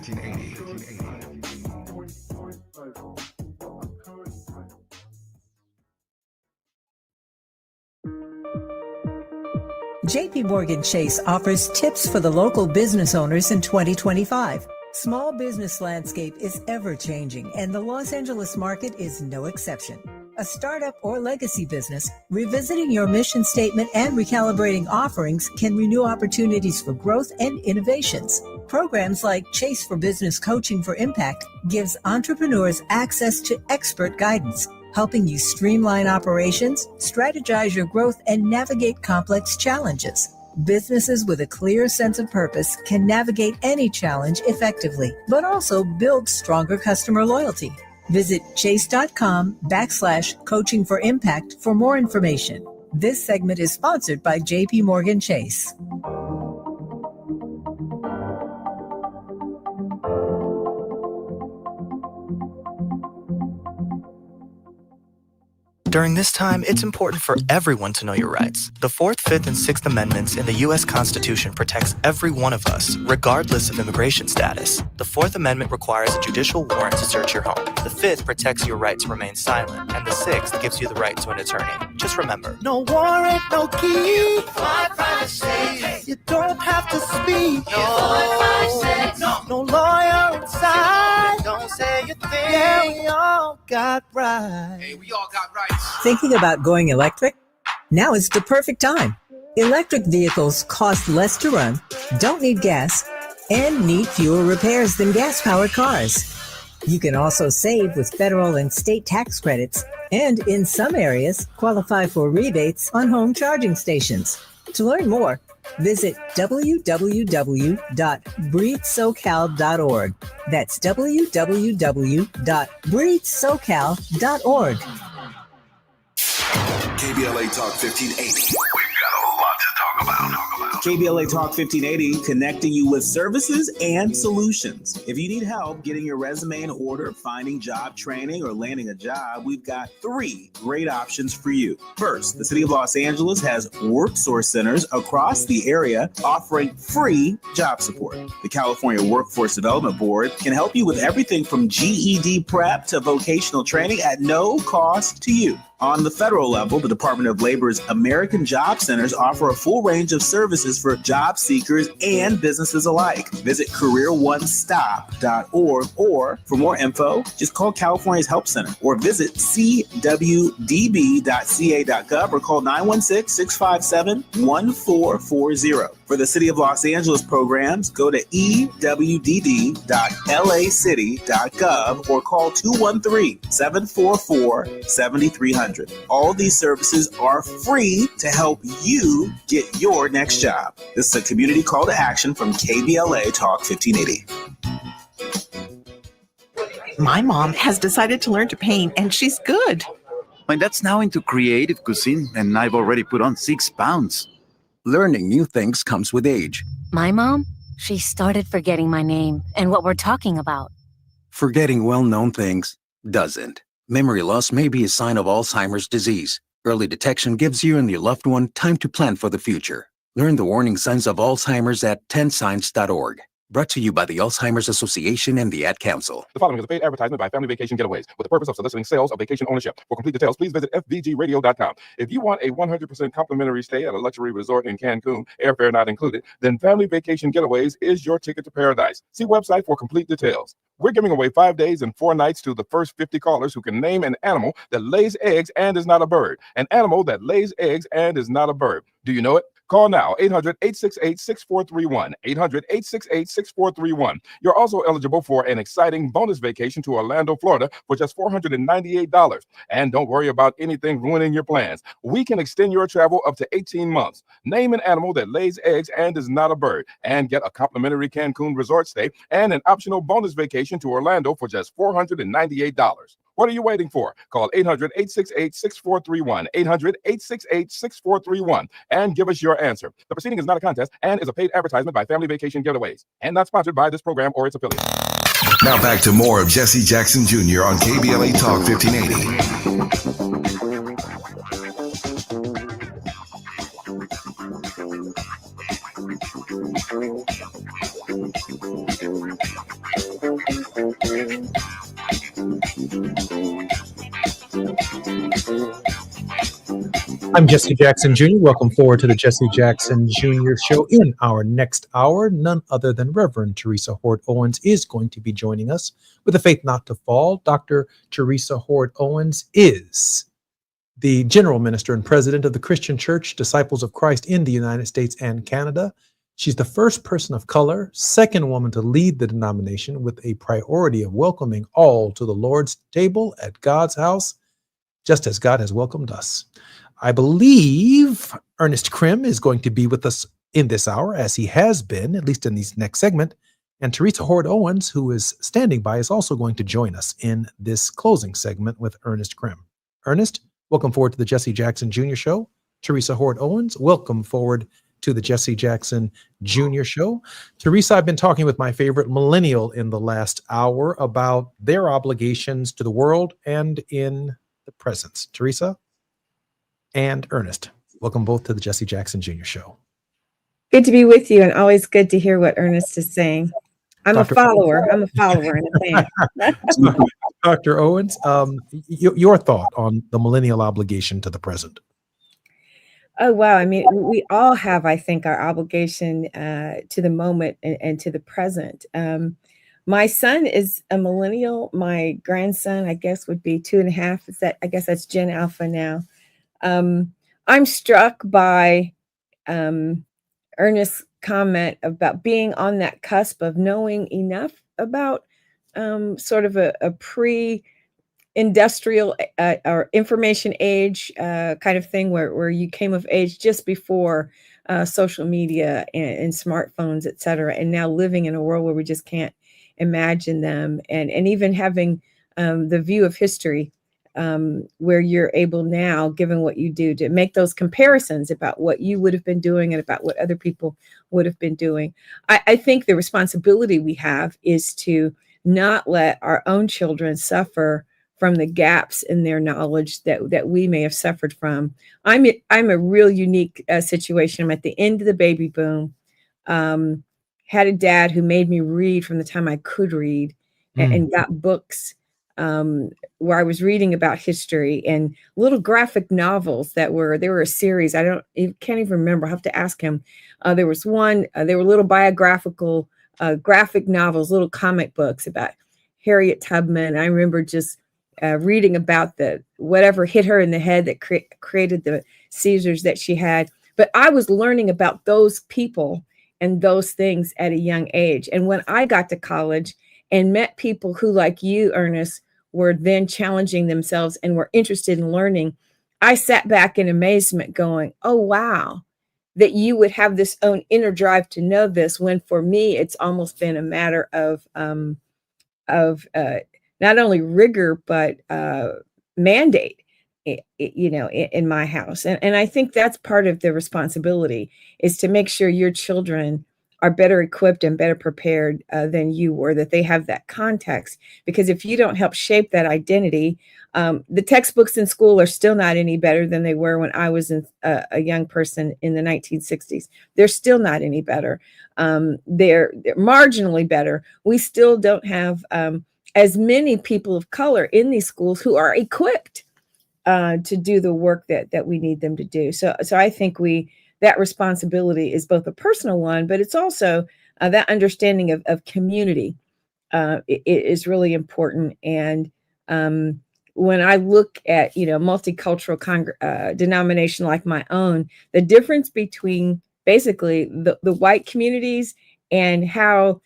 JP Morgan Chase offers tips for the local business owners in 2025. Small business landscape is ever changing, and the Los Angeles market is no exception. A startup or legacy business, revisiting your mission statement and recalibrating offerings can renew opportunities for growth and innovations. Programs like Chase for Business Coaching for Impact gives entrepreneurs access to expert guidance, helping you streamline operations, strategize your growth, and navigate complex challenges. Businesses with a clear sense of purpose can navigate any challenge effectively, but also build stronger customer loyalty. Visit chase.com/coaching for impact for more information. This segment is sponsored by JP Morgan Chase. During this time, it's important for everyone to know your rights. The 4th, 5th, and 6th Amendments in the U.S. Constitution protects every one of us, regardless of immigration status. The 4th Amendment requires a judicial warrant to search your home. The 5th protects your right to remain silent, and the 6th gives you the right to an attorney. Just remember, No warrant, no key. My privacy. You don't have to speak. No lawyer inside. Don't say a thing. Yeah, we all got rights. Hey, we all got rights. Thinking about going electric? Now is the perfect time. Electric vehicles cost less to run, don't need gas, and need fewer repairs than gas-powered cars. You can also save with federal and state tax credits, and in some areas, qualify for rebates on home charging stations. To learn more, visit www.breathesocal.org. That's www.breathesocal.org. KBLA Talk 1580. We've got a lot to talk about. KBLA Talk 1580, connecting you with services and solutions. If you need help getting your resume in order, finding job training, or landing a job, we've got 3 great options for you. First, the City of Los Angeles has WorkSource centers across the area offering free job support. The California Workforce Development Board can help you with everything from GED prep to vocational training at no cost to you. On the federal level, the Department of Labor's American Job Centers offer a full range of services for job seekers and businesses alike. Visit careeronestop.org, or for more info, just call California's Help Center or visit cwdb.ca.gov or call 916-657-1440. For the City of Los Angeles programs, go to ewdd.lacity.gov or call 213-744-7300. All these services are free to help you get your next job. This is a community call to action from KBLA Talk 1580. My mom has decided to learn to paint, and she's good. My dad's now into creative cuisine, and I've already put on 6 pounds. Learning new things comes with age. My mom, she started forgetting my name and what we're talking about. Forgetting well-known things doesn't. Memory loss may be a sign of Alzheimer's disease. Early detection gives you and your loved one time to plan for the future. Learn the warning signs of Alzheimer's at 10signs.org. Brought to you by the Alzheimer's Association and the Ad Council. The following is a paid advertisement by Family Vacation Getaways with the purpose of soliciting sales of vacation ownership. For complete details, please visit fvgradio.com. If you want a 100% complimentary stay at a luxury resort in Cancun, airfare not included, then Family Vacation Getaways is your ticket to paradise. See website for complete details. We're giving away 5 days and 4 nights to the first 50 callers who can name an animal that lays eggs and is not a bird. An animal that lays eggs and is not a bird. Do you know it? Call now, 800-868-6431, 800-868-6431. You're also eligible for an exciting bonus vacation to Orlando, Florida for just $498. And don't worry about anything ruining your plans. We can extend your travel up to 18 months. Name an animal that lays eggs and is not a bird, and get a complimentary Cancun resort stay and an optional bonus vacation to Orlando for just $498. What are you waiting for? Call 800-868-6431, 800-868-6431, and give us your answer. The proceeding is not a contest and is a paid advertisement by Family Vacation Getaways and not sponsored by this program or its affiliates. Now back to more of Jesse Jackson Jr. on KBLA Talk 1580. I'm Jesse Jackson Jr. Welcome forward to the Jesse Jackson Jr. Show. In our next hour, none other than Reverend Teresa Hort Owens is going to be joining us with a faith not to fall. Dr. Teresa Hort Owens is the General Minister and President of the Christian Church Disciples of Christ in the United States and Canada. She's the first person of color, second woman to lead the denomination with a priority of welcoming all to the Lord's table at God's house, just as God has welcomed us. I believe Ernest Krim is going to be with us in this hour, as he has been, at least in this next segment. And Teresa Hort Owens, who is standing by, is also going to join us in this closing segment with Ernest Krim. Ernest, welcome forward to the Jesse Jackson Jr. Show. Teresa Hort Owens, welcome forward to the Jesse Jackson Jr. Show. Teresa, I've been talking with my favorite millennial in the last hour about their obligations to the world and in the present. Teresa and Ernest, welcome both to the Jesse Jackson Jr. Show. Good to be with you, and always good to hear what Ernest is saying. I'm a follower and a fan. Dr. Owens, your thought on the millennial obligation to the present. Oh, wow. I mean, we all have, I think, our obligation to the moment and to the present. My son is a millennial. My grandson, I guess, would be 2.5. I guess that's Gen Alpha now. I'm struck by Ernest's comment about being on that cusp of knowing enough about sort of a pre-industrial or information age kind of thing where you came of age just before social media and smartphones, et cetera, and now living in a world where we just can't imagine them, and even having the view of history where you're able now, given what you do, to make those comparisons about what you would have been doing and about what other people would have been doing. I think the responsibility we have is to not let our own children suffer from the gaps in their knowledge that we may have suffered from. I'm a real unique situation. I'm at the end of the baby boom. Had a dad who made me read from the time I could read, and got books where I was reading about history and little graphic novels they were a series. Can't even remember. I have to ask him. There was one, they were little biographical graphic novels, little comic books about Harriet Tubman. I remember just reading about whatever hit her in the head that created the seizures that she had. But I was learning about those people and those things at a young age. And when I got to college and met people who, like you, Ernest, were then challenging themselves and were interested in learning, I sat back in amazement going, oh, wow, that you would have this own inner drive to know this, when for me, it's almost been a matter of not only rigor, but mandate, in my house. And I think that's part of the responsibility, is to make sure your children are better equipped and better prepared than you were, that they have that context. Because if you don't help shape that identity, the textbooks in school are still not any better than they were when I was a young person in the 1960s. They're still not any better. They're marginally better. We still don't have as many people of color in these schools who are equipped to do the work that we need them to do. So I think that responsibility is both a personal one, but it's also that understanding of community it is really important. And when I look at multicultural denomination like my own, the difference between basically the white communities and how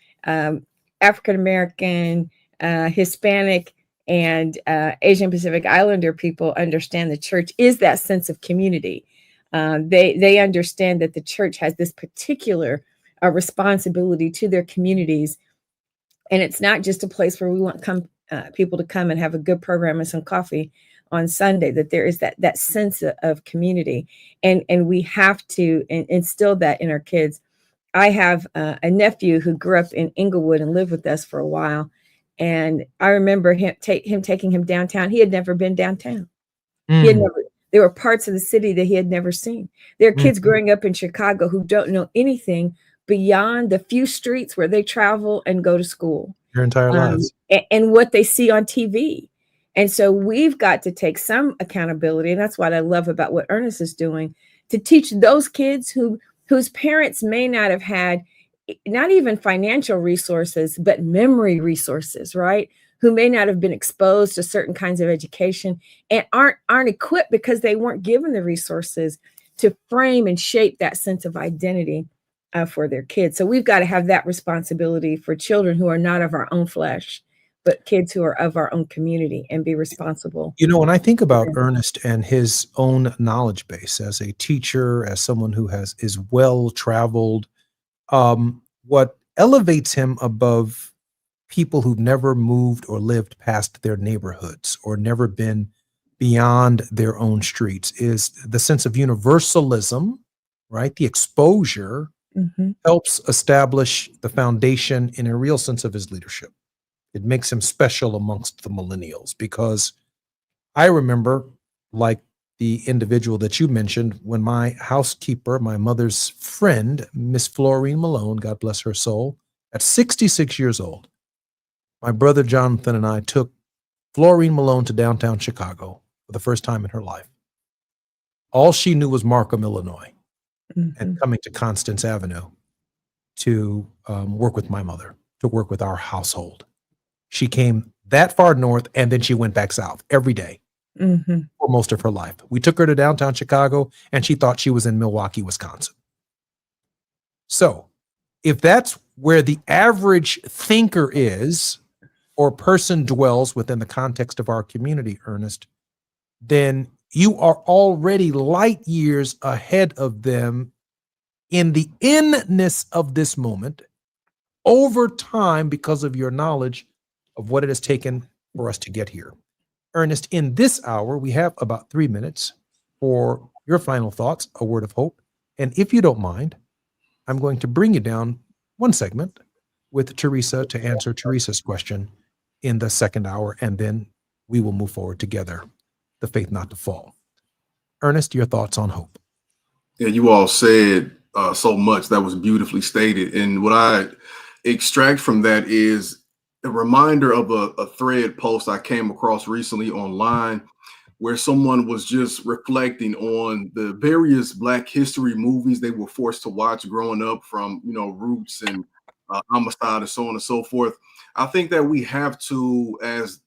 African American, Hispanic, and Asian Pacific Islander people understand the church is that sense of community. They understand that the church has this particular responsibility to their communities, and it's not just a place where we want people to come and have a good program and some coffee on Sunday. That there is that sense of community, and we have to instill that in our kids. I have a nephew who grew up in Inglewood and lived with us for a while, and I remember him taking him downtown. He had never been downtown. He had never. There were parts of the city that he had never seen. There are kids growing up in Chicago who don't know anything beyond the few streets where they travel and go to school. Your entire lives. And what they see on TV. And so we've got to take some accountability. And that's what I love about what Ernest is doing, to teach those kids whose parents may not have had not even financial resources, but memory resources, right? Who may not have been exposed to certain kinds of education and aren't equipped because they weren't given the resources to frame and shape that sense of identity for their kids. So we've got to have that responsibility for children who are not of our own flesh, but kids who are of our own community, and be responsible. When I think about Ernest and his own knowledge base as a teacher, as someone who is well traveled, what elevates him above people who've never moved or lived past their neighborhoods or never been beyond their own streets is the sense of universalism, right? The exposure helps establish the foundation in a real sense of his leadership. It makes him special amongst the millennials, because I remember, like the individual that you mentioned, when my housekeeper, my mother's friend, Miss Florine Malone, God bless her soul, at 66 years old, my brother Jonathan and I took Florine Malone to downtown Chicago for the first time in her life. All she knew was Markham, Illinois, and coming to Constance Avenue to work with my mother, to work with our household. She came that far north, and then she went back south every day for most of her life. We took her to downtown Chicago, and she thought she was in Milwaukee, Wisconsin. So if that's where the average thinker is, or person dwells within the context of our community, Ernest, then you are already light years ahead of them in the inness of this moment over time, because of your knowledge of what it has taken for us to get here. Ernest, in this hour, we have about 3 minutes for your final thoughts, a word of hope. And if you don't mind, I'm going to bring you down one segment with Teresa to answer Teresa's question in the second hour, and then we will move forward together, the faith not to fall. Ernest, your thoughts on hope. Yeah, you all said so much that was beautifully stated. And what I extract from that is a reminder of a thread post I came across recently online, where someone was just reflecting on the various Black history movies they were forced to watch growing up, from, Roots and Homicide and so on and so forth. I think that we have to, as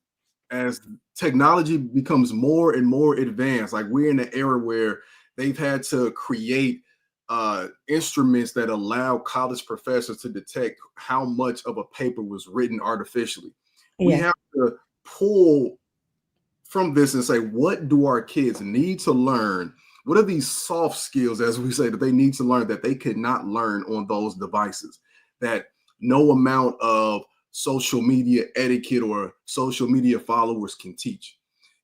technology becomes more and more advanced, like we're in an era where they've had to create instruments that allow college professors to detect how much of a paper was written artificially. We have to pull from this and say, what do our kids need to learn? What are these soft skills, as we say, that they need to learn that they could not learn on those devices, that no amount of social media etiquette or social media followers can teach?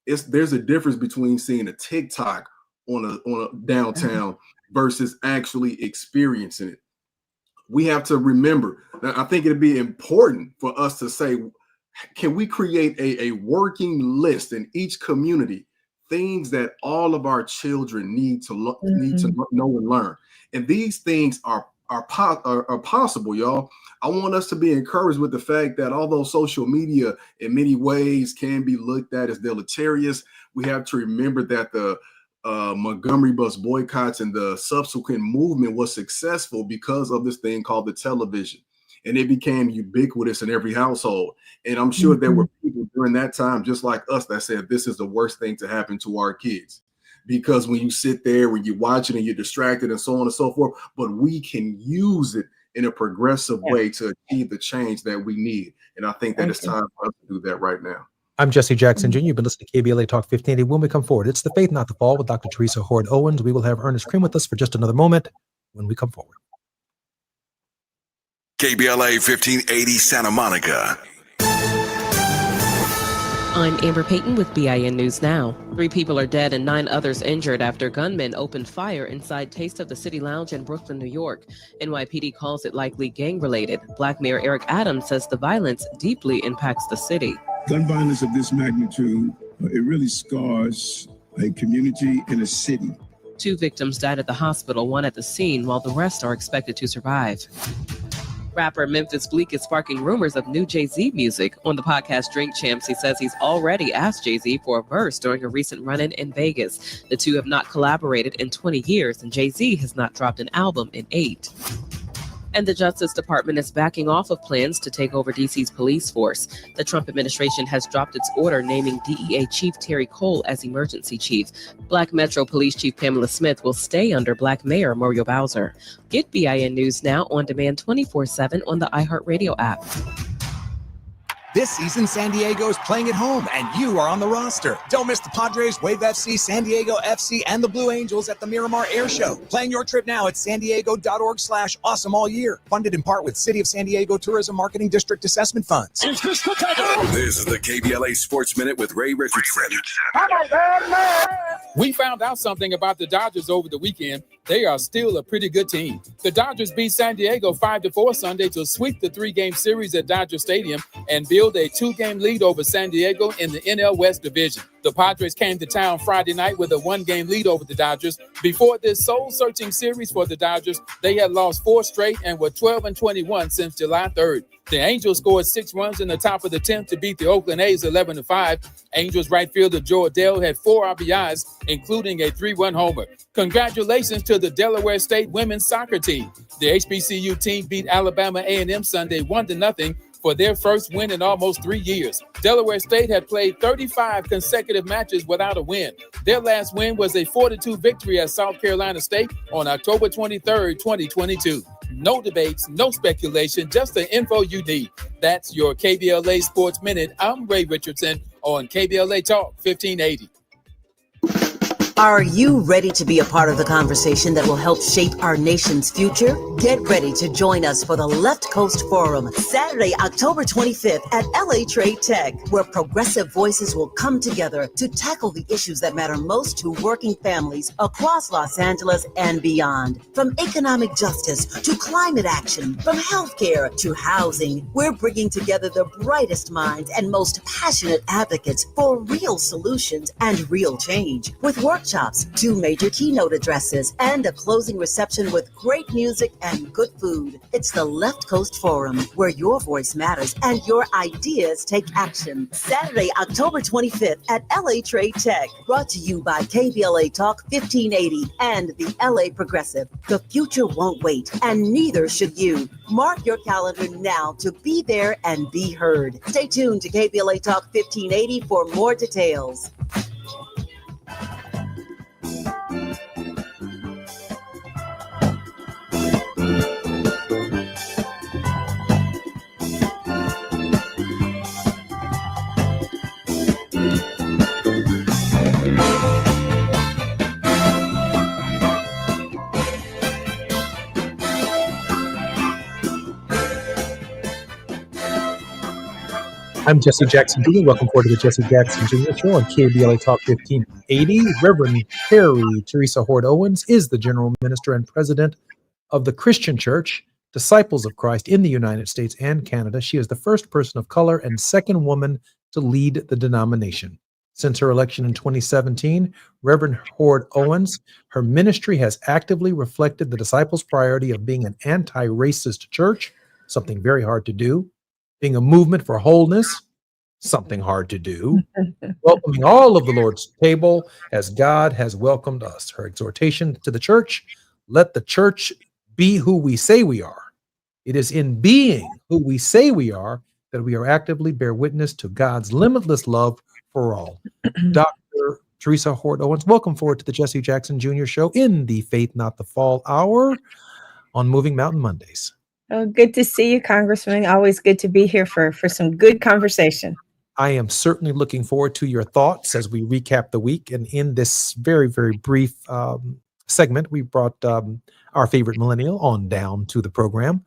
There's a difference between seeing a TikTok on a downtown versus actually experiencing it. we have to remember that I think it'd be important for us to say, can we create a working list in each community, things that all of our children need to know and learn? And these things are possible, y'all. I want us to be encouraged with the fact that although social media in many ways can be looked at as deleterious, we have to remember that the Montgomery bus boycotts and the subsequent movement was successful because of this thing called the television. And it became ubiquitous in every household. And I'm sure there were people during that time, just like us, that said, this is the worst thing to happen to our kids. Because when you sit there, when you watch it and you're distracted and so on and so forth, but we can use it in a progressive way to achieve the change that we need. And I think that it's time for us to do that right now. I'm Jesse Jackson Jr. You've been listening to KBLA Talk 1580. When we come forward, it's The Faith, Not the Fall with Dr. Teresa Horde Owens. We will have Ernest Cream with us for just another moment when we come forward. KBLA 1580 Santa Monica. I'm Amber Payton with BIN News Now. 3 people are dead and 9 others injured after gunmen opened fire inside Taste of the City Lounge in Brooklyn, New York. NYPD calls it likely gang-related. Black Mayor Eric Adams says the violence deeply impacts the city. Gun violence of this magnitude, it really scars a community and a city. 2 victims died at the hospital, 1 at the scene, while the rest are expected to survive. Rapper Memphis Bleek is sparking rumors of new Jay-Z music. On the podcast Drink Champs, he says he's already asked Jay-Z for a verse during a recent run-in in Vegas. The two have not collaborated in 20 years, and Jay-Z has not dropped an album in 8. And the Justice Department is backing off of plans to take over DC's police force. The Trump administration has dropped its order naming DEA Chief Terry Cole as emergency chief. Black Metro Police Chief Pamela Smith will stay under Black Mayor Muriel Bowser. Get BIN News Now on demand 24/7 on the iHeartRadio app. This season, San Diego is playing at home, and you are on the roster. Don't miss the Padres, Wave FC, San Diego FC, and the Blue Angels at the Miramar Air Show. Plan your trip now at sandiego.org/awesome all year. Funded in part with City of San Diego Tourism Marketing District Assessment Funds. This is the KBLA Sports Minute with Ray Richardson. We found out something about the Dodgers over the weekend. They are still a pretty good team. The Dodgers beat San Diego 5-4 Sunday to sweep the 3-game series at Dodger Stadium and build a 2-game lead over San Diego in the NL West Division. The Padres came to town Friday night with a 1-game lead over the Dodgers. Before this soul-searching series for the Dodgers, they had lost 4 straight and were 12-21 since July 3rd. The Angels scored 6 runs in the top of the 10th to beat the Oakland A's 11-5. Angels right fielder Joe Adele had 4 RBIs, including a 3-run homer. Congratulations to the Delaware State women's soccer team. The HBCU team beat Alabama A&M Sunday 1-0 for their first win in almost 3 years. Delaware State had played 35 consecutive matches without a win. Their last win was a 4-2 victory at South Carolina State on October 23rd, 2022. No debates, no speculation, just the info you need. That's your KBLA Sports Minute. I'm Ray Richardson on KBLA Talk 1580. Are you ready to be a part of the conversation that will help shape our nation's future? Get ready to join us for the Left Coast Forum, Saturday, October 25th at LA Trade Tech, where progressive voices will come together to tackle the issues that matter most to working families across Los Angeles and beyond. From economic justice to climate action, from healthcare to housing, we're bringing together the brightest minds and most passionate advocates for real solutions and real change. With workshops, 2 major keynote addresses, and a closing reception with great music and good food. It's the Left Coast Forum, where your voice matters and your ideas take action. Saturday, October 25th at LA Trade Tech. Brought to you by KBLA Talk 1580 and the LA Progressive. The future won't wait, and neither should you. Mark your calendar now to be there and be heard. Stay tuned to KBLA Talk 1580 for more details. I'm Jesse Jackson Jr. Welcome forward to the Jesse Jackson Jr. Show on KBLA Talk 1580. Reverend Terry Teresa Horde Owens is the General Minister and President of the Christian Church, disciples of Christ in the United States and Canada. She is the first person of color and second woman to lead the denomination. Since her election in 2017, Reverend Horde Owens, her ministry has actively reflected the disciples' priority of being an anti-racist church, something very hard to do, being a movement for wholeness, something hard to do, welcoming all of the Lord's table as God has welcomed us. Her exhortation to the church, let the church be who we say we are. It is in being who we say we are that we are actively bear witness to God's limitless love for all. Dr. Teresa Horde Owens, welcome forward to the Jesse Jackson Jr. Show in the Faith Not the Fall Hour on Moving Mountain Mondays. Oh, good to see you, Congressman. Always good to be here for some good conversation. I am certainly looking forward to your thoughts as we recap the week. And in this very, very brief segment, we brought our favorite millennial on down to the program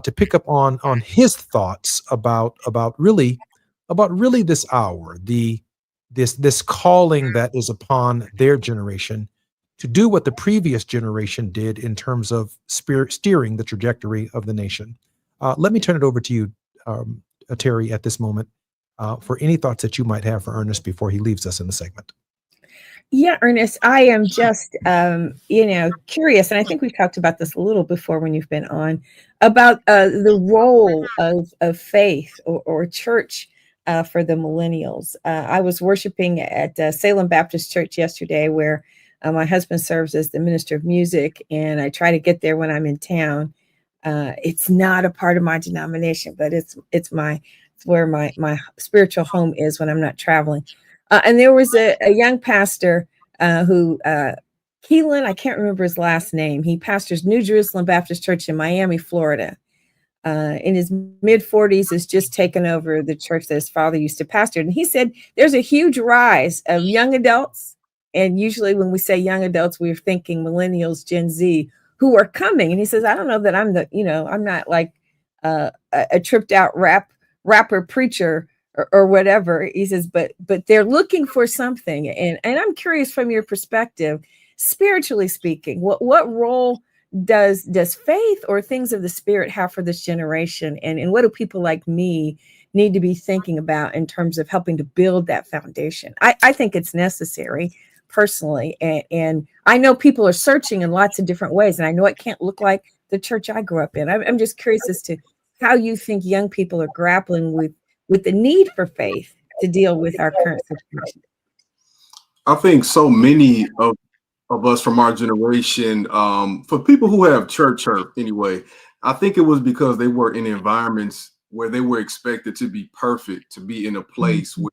to pick up on his thoughts about really this hour, this calling that is upon their generation to do what the previous generation did in terms of steering the trajectory of the nation. Let me turn it over to you, Terry, at this moment for any thoughts that you might have for Ernest before he leaves us in the segment. Yeah, Ernest, I am just, curious, and I think we've talked about this a little before when you've been on, about the role of faith or church for the millennials. I was worshiping at Salem Baptist Church yesterday, where my husband serves as the minister of music, and I try to get there when I'm in town. It's not a part of my denomination, but it's where my spiritual home is when I'm not traveling. And there was a young pastor who, Keelan, I can't remember his last name. He pastors New Jerusalem Baptist Church in Miami, Florida. In his mid-40s, has just taken over the church that his father used to pastor. And he said there's a huge rise of young adults. And usually when we say young adults, we're thinking millennials, Gen Z, who are coming. And he says, I don't know that I'm not like a tripped out rapper preacher or whatever. He says, but they're looking for something. And I'm curious from your perspective, spiritually speaking, what role does faith or things of the spirit have for this generation? And what do people like me need to be thinking about in terms of helping to build that foundation? I think it's necessary personally. And I know people are searching in lots of different ways. And I know it can't look like the church I grew up in. I'm just curious as to how you think young people are grappling with the need for faith to deal with our current situation. I think so many of us from our generation, for people who have church hurt anyway, I think it was because they were in environments where they were expected to be perfect, to be in a place where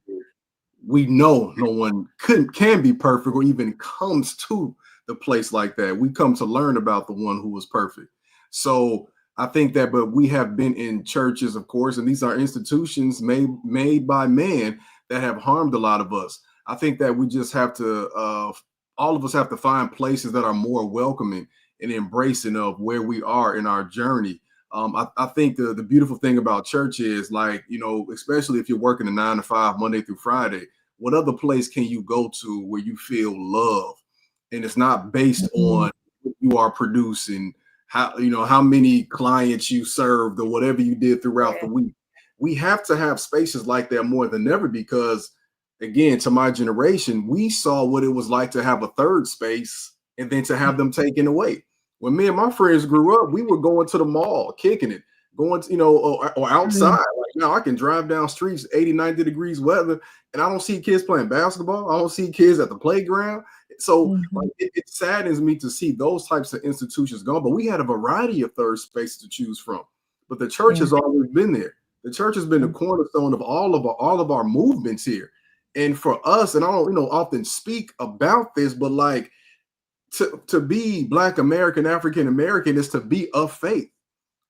we know no one can be perfect or even comes to the place like that. We come to learn about the one who was perfect. So I think that, but we have been in churches, of course, and these are institutions made by man that have harmed a lot of us. I think that we just have to, all of us have to find places that are more welcoming and embracing of where we are in our journey. I think the beautiful thing about church is, like, especially if you're working a 9 to 5, Monday through Friday, what other place can you go to where you feel love? And it's not based on what you are producing, how many clients you served or whatever you did throughout the week. We have to have spaces like that more than ever, because again, to my generation, we saw what it was like to have a third space and then to have them taken away. When me and my friends grew up, we were going to the mall, kicking it, going to, or outside. Like now I can drive down streets, 80, 90 degrees weather, and I don't see kids playing basketball. I don't see kids at the playground. So it saddens me to see those types of institutions gone. But we had a variety of third spaces to choose from. But the church has always been there. The church has been the cornerstone of all of our movements here. And for us, and I don't often speak about this, but like to be Black American, African American is to be of faith.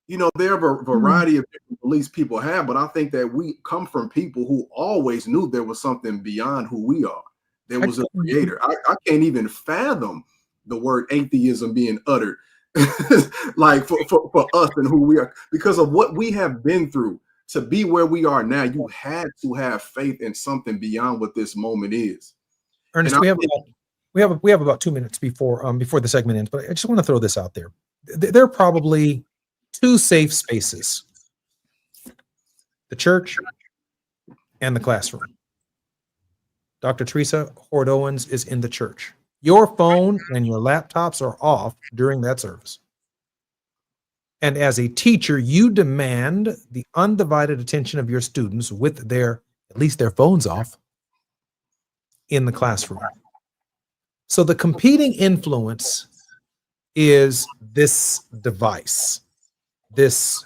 There are a variety of different beliefs people have, but I think that we come from people who always knew there was something beyond who we are. There was a creator. I can't even fathom the word atheism being uttered like for us and who we are, because of what we have been through. To be where we are now, you had to have faith in something beyond what this moment is. Ernest, we have about 2 minutes before the segment ends, but I just want to throw this out there. There are probably two safe spaces: the church and the classroom. Dr. Teresa Hord Owens is in the church. Your phone and your laptops are off during that service. And as a teacher, you demand the undivided attention of your students with at least their phones off in the classroom. So the competing influence is this device, this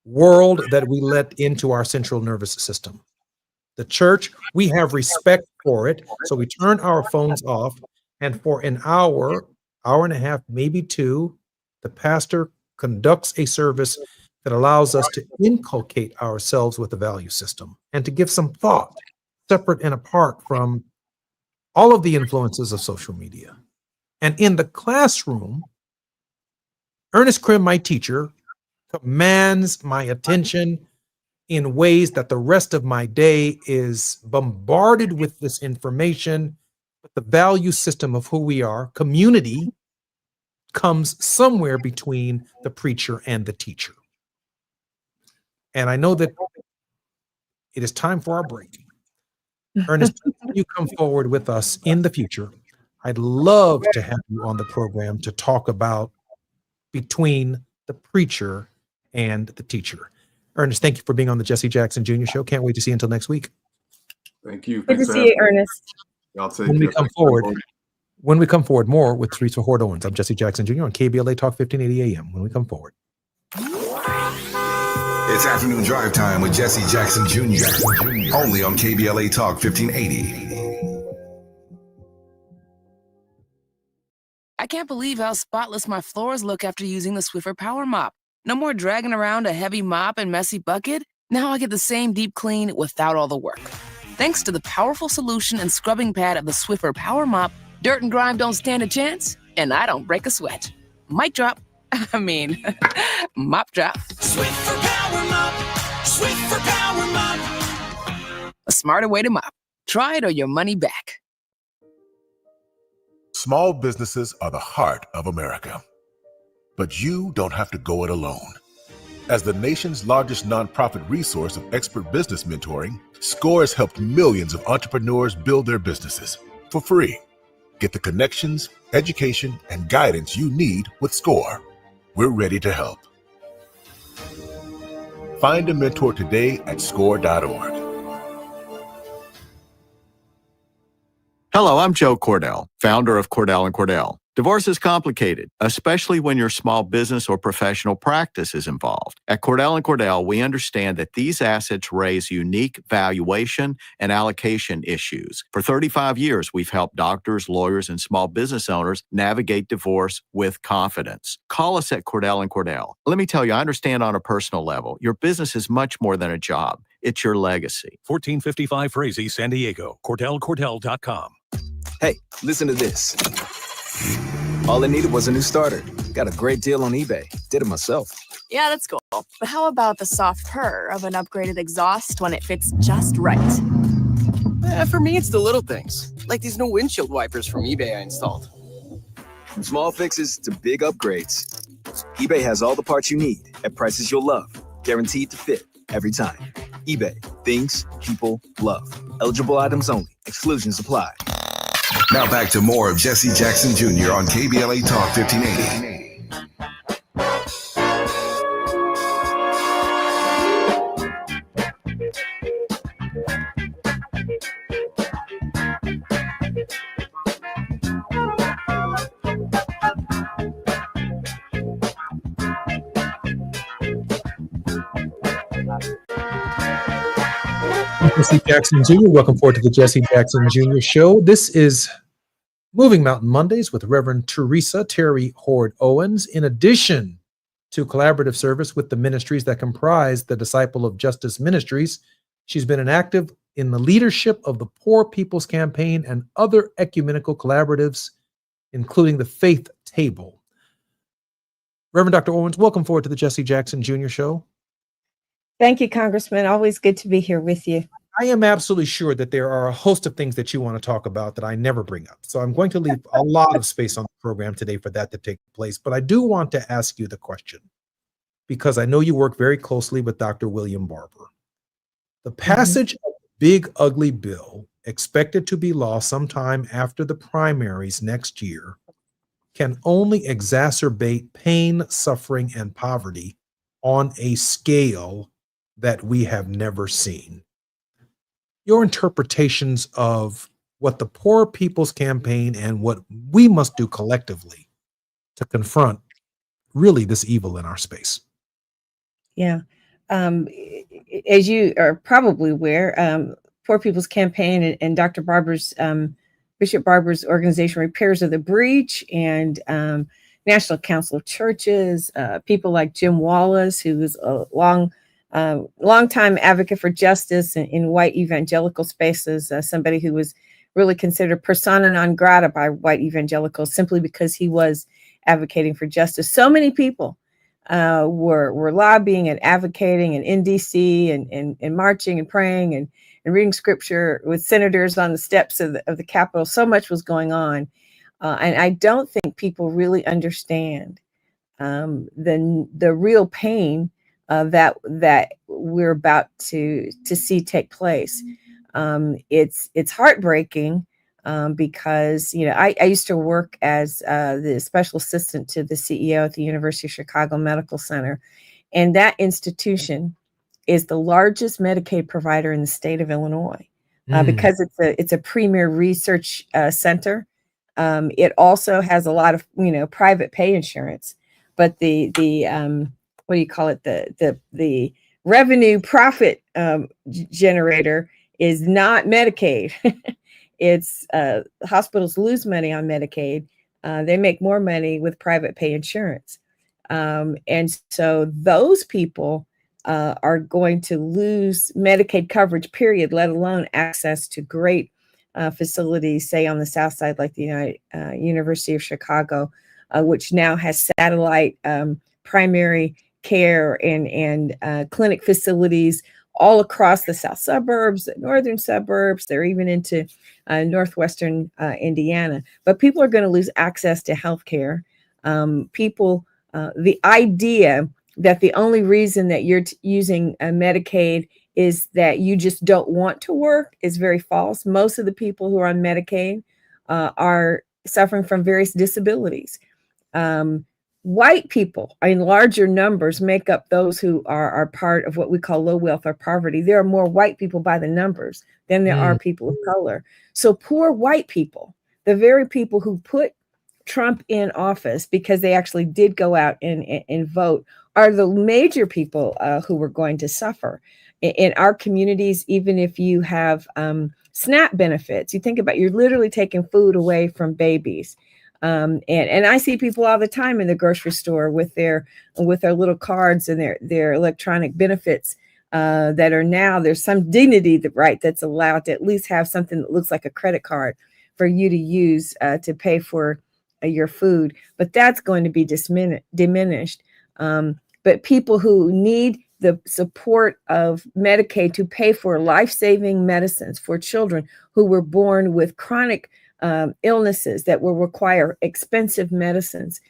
world that we let into our central nervous system. The church, we have respect for it, so we turn our phones off, and for an hour, hour and a half, maybe two, the pastor conducts a service that allows us to inculcate ourselves with the value system and to give some thought, separate and apart from all of the influences of social media. And in the classroom, Ernest Krim, my teacher, commands my attention in ways that the rest of my day is bombarded with this information. But the value system of who we are, community, comes somewhere between the preacher and the teacher. And I know that it is time for our break. Ernest, when you come forward with us in the future, I'd love to have you on the program to talk about between the preacher and the teacher. Ernest, thank you for being on the Jesse Jackson Jr. Show. Can't wait to see you until next week. Thank you. Good to see you, Ernest. Y'all take When care. we come forward, more with Teresa Hord Owens. I'm Jesse Jackson Jr. on KBLA Talk 1580 AM. When we come forward. It's afternoon drive time with Jesse Jackson Jr. Only on KBLA Talk 1580. I can't believe how spotless my floors look after using the Swiffer Power Mop. No more dragging around a heavy mop and messy bucket. Now I get the same deep clean without all the work. Thanks to the powerful solution and scrubbing pad of the Swiffer Power Mop, dirt and grime don't stand a chance, and I don't break a sweat. Mic drop. Mop drop. Swiffer Power Mop. Swiffer Power Mop. A smarter way to mop. Try it or your money back. Small businesses are the heart of America. But you don't have to go it alone. As the nation's largest nonprofit resource of expert business mentoring, SCORE has helped millions of entrepreneurs build their businesses for free. Get the connections, education, and guidance you need with SCORE. We're ready to help. Find a mentor today at score.org. Hello, I'm Joe Cordell, founder of Cordell & Cordell. Divorce is complicated, especially when your small business or professional practice is involved. At Cordell & Cordell, we understand that these assets raise unique valuation and allocation issues. For 35 years, we've helped doctors, lawyers, and small business owners navigate divorce with confidence. Call us at Cordell & Cordell. Let me tell you, I understand on a personal level, your business is much more than a job. It's your legacy. 1455 Frazee, San Diego. CordellCordell.com. Hey, listen to this. All I needed was a new starter. Got a great deal on eBay. Did it myself. Yeah, that's cool. But how about the soft purr of an upgraded exhaust when it fits just right? For me, it's the little things, like these new windshield wipers from eBay I installed. From small fixes to big upgrades, eBay has all the parts you need at prices you'll love. Guaranteed to fit every time. eBay. Things people love. Eligible items only. Exclusions apply. Now back to more of Jesse Jackson Jr. on KBLA Talk 1580. Jesse Jackson Jr. Welcome forward to the Jesse Jackson Jr. Show. This is Moving Mountain Mondays with Reverend Terry Hord Owens. In addition to collaborative service with the ministries that comprise the Disciple of Justice Ministries, she's been an active in the leadership of the Poor People's Campaign and other ecumenical collaboratives, including the Faith Table. Reverend Dr. Owens, welcome forward to the Jesse Jackson Jr. Show. Thank you, Congressman. Always good to be here with you. I am absolutely sure that there are a host of things that you want to talk about that I never bring up. So I'm going to leave a lot of space on the program today for that to take place. But I do want to ask you the question. because I know you work very closely with Dr. William Barber. The passage of the Big Ugly Bill, expected to be law sometime after the primaries next year, can only exacerbate pain, suffering, and poverty on a scale that we have never seen. Your interpretations of what the Poor People's Campaign and what we must do collectively to confront really this evil in our space. Yeah. As you are probably aware, Poor People's Campaign and Dr. Barber's, Bishop Barber's organization, Repairs of the Breach, and National Council of Churches, people like Jim Wallace, who was a long time advocate for justice in white evangelical spaces, somebody who was really considered persona non grata by white evangelicals simply because he was advocating for justice. So many people were lobbying and advocating and in DC and marching and praying and reading scripture with senators on the steps of the Capitol. So much was going on. And I don't think people really understand the real pain that we're about to see take place. It's heartbreaking because, you know, I used to work as the special assistant to the CEO at the University of Chicago Medical Center, and that institution is the largest Medicaid provider in the state of Illinois because it's a premier research center. It also has a lot of, you know, private pay insurance, but the what do you call it, the revenue profit generator is not Medicaid. It's hospitals lose money on Medicaid. They make more money with private pay insurance. And so those people are going to lose Medicaid coverage, period, let alone access to great facilities, say on the South Side, like the University of Chicago, which now has satellite primary care and clinic facilities all across the south suburbs, the northern suburbs. They're even into northwestern Indiana. But people are going to lose access to healthcare. The idea that the only reason that you're using Medicaid is that you just don't want to work is very false. Most of the people who are on Medicaid are suffering from various disabilities. White people in larger numbers make up those who are part of what we call low wealth or poverty. There are more white people by the numbers than there are people of color. So poor white people, the very people who put Trump in office because they actually did go out and vote, are the major people who were going to suffer. In our communities, even if you have SNAP benefits, you think about, you're literally taking food away from babies. And I see people all the time in the grocery store with their little cards and their electronic benefits that are now, there's some dignity that's allowed to at least have something that looks like a credit card for you to use to pay for your food. But that's going to be diminished. But people who need the support of Medicaid to pay for life-saving medicines for children who were born with chronic illnesses that will require expensive medicines.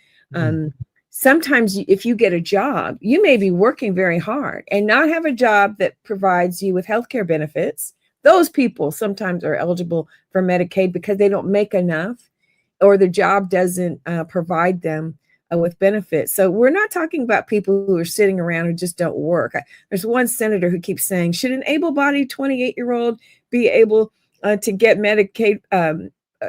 Sometimes if you get a job, you may be working very hard and not have a job that provides you with healthcare benefits. Those people sometimes are eligible for Medicaid because they don't make enough or the job doesn't provide them with benefits. So we're not talking about people who are sitting around who just don't work. There's one senator who keeps saying, should an able-bodied 28-year-old be able to get Medicaid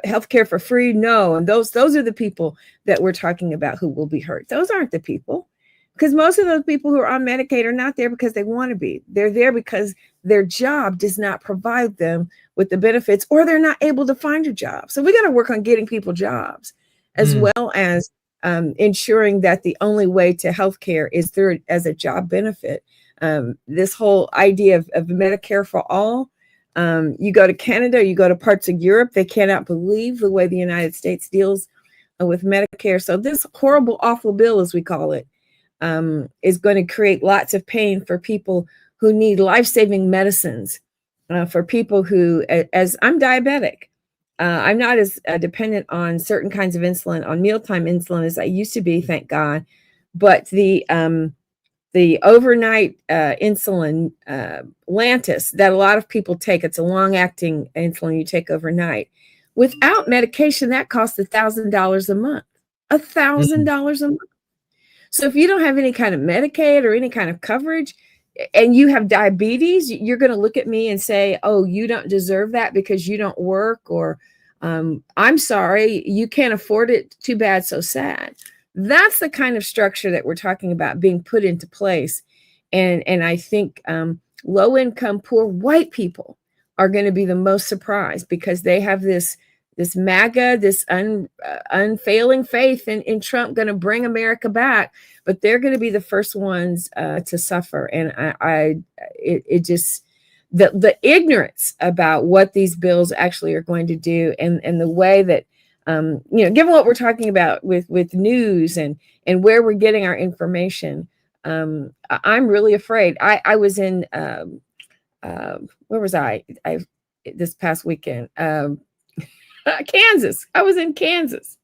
healthcare for free? No. And those are the people that we're talking about who will be hurt. Those aren't the people, because most of those people who are on Medicaid are not there because they want to be. They're there because their job does not provide them with the benefits, or they're not able to find a job. So we got to work on getting people jobs, as well as ensuring that the only way to healthcare is through as a job benefit. This whole idea of Medicare for all. You go to Canada, you go to parts of Europe, they cannot believe the way the United States deals with Medicare. So this horrible, awful bill, as we call it, is going to create lots of pain for people who need life-saving medicines, for people who, as I'm diabetic, I'm not as dependent on certain kinds of insulin, on mealtime insulin, as I used to be, thank God. But the the overnight insulin, Lantus, that a lot of people take. It's a long-acting insulin you take overnight. Without medication, that costs $1,000 a month. $1,000 a month. So if you don't have any kind of Medicaid or any kind of coverage, and you have diabetes, you're going to look at me and say, oh, you don't deserve that because you don't work, or I'm sorry, you can't afford it. Too bad, so sad. That's the kind of structure that we're talking about being put into place. And I think low income, poor white people are going to be the most surprised, because they have this MAGA, this unfailing faith in Trump going to bring America back, but they're going to be the first ones to suffer. And it just, the ignorance about what these bills actually are going to do, and the way that, given what we're talking about with news and where we're getting our information, I'm really afraid. I was in, where was I this past weekend? Kansas. I was in Kansas,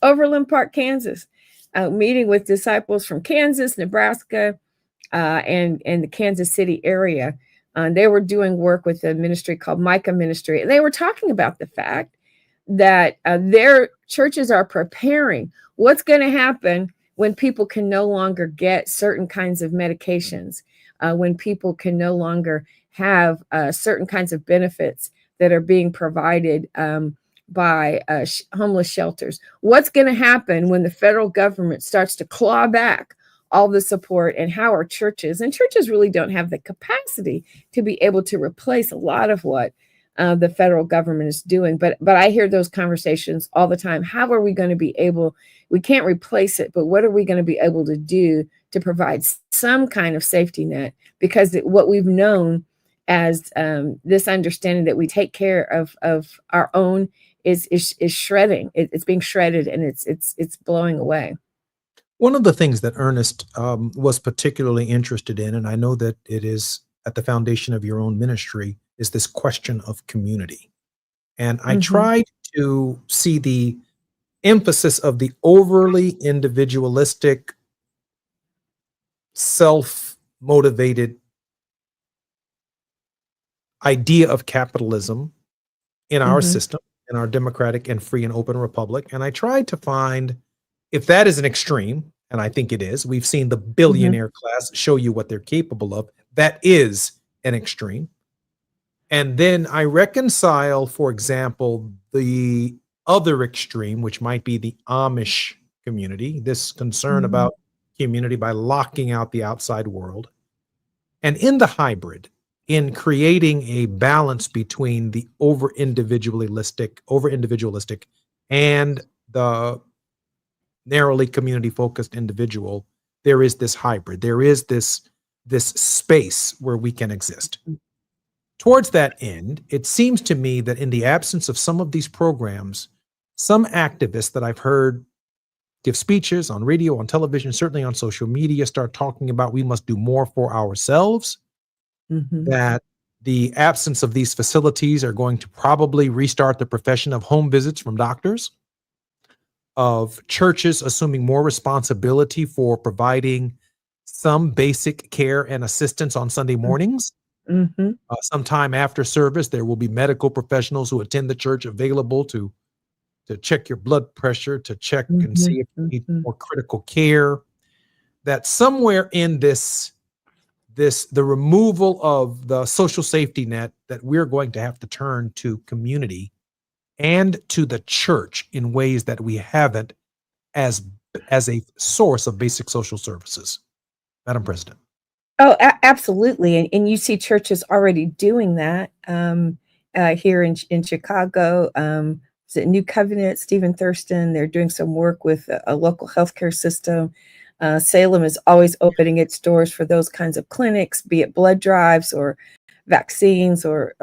Overland Park, Kansas, meeting with disciples from Kansas, Nebraska, and the Kansas City area. They were doing work with a ministry called Micah Ministry. And they were talking about the fact that their churches are preparing what's going to happen when people can no longer get certain kinds of medications, when people can no longer have certain kinds of benefits that are being provided by homeless shelters. What's going to happen when the federal government starts to claw back all the support, and how our churches really don't have the capacity to be able to replace a lot of what the federal government is doing. But I hear those conversations all the time. How are we going to be able, we can't replace it, but what are we going to be able to do to provide some kind of safety net? Because what we've known as this understanding that we take care of our own is shredding. It's being shredded, and it's blowing away. One of the things that Ernest was particularly interested in, and I know that it is at the foundation of your own ministry, is this question of community. And I tried to see the emphasis of the overly individualistic, self-motivated idea of capitalism in our system, in our democratic and free and open republic. And I tried to find, if that is an extreme, and I think it is, we've seen the billionaire class show you what they're capable of. That is an extreme. And then I reconcile, for example, the other extreme, which might be the Amish community, this concern about community by locking out the outside world. And in the hybrid, in creating a balance between the over-individualistic and the narrowly community-focused individual, there is this hybrid. There is this space where we can exist. Towards that end, it seems to me that in the absence of some of these programs, some activists that I've heard give speeches on radio, on television, certainly on social media, start talking about we must do more for ourselves, that the absence of these facilities are going to probably restart the profession of home visits from doctors, of churches assuming more responsibility for providing some basic care and assistance on Sunday mornings. Sometime after service, there will be medical professionals who attend the church available to check your blood pressure, to check and see if you need more critical care. That somewhere in the removal of the social safety net, that we're going to have to turn to community and to the church in ways that we haven't as a source of basic social services. Madam President. Oh, absolutely. And you see churches already doing that here in Chicago. Is it New Covenant, Stephen Thurston? They're doing some work with a local healthcare system. Salem is always opening its doors for those kinds of clinics, be it blood drives or vaccines, or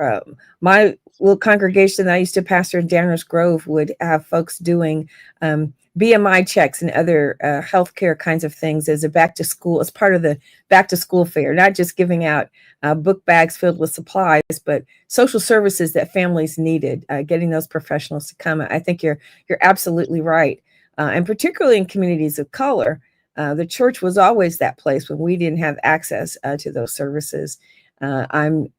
my little congregation that I used to pastor in Downers Grove would have folks doing BMI checks and other healthcare kinds of things as as part of the back to school fair, not just giving out book bags filled with supplies, but social services that families needed, getting those professionals to come. I think you're absolutely right. And particularly in communities of color, The church was always that place when we didn't have access to those services. The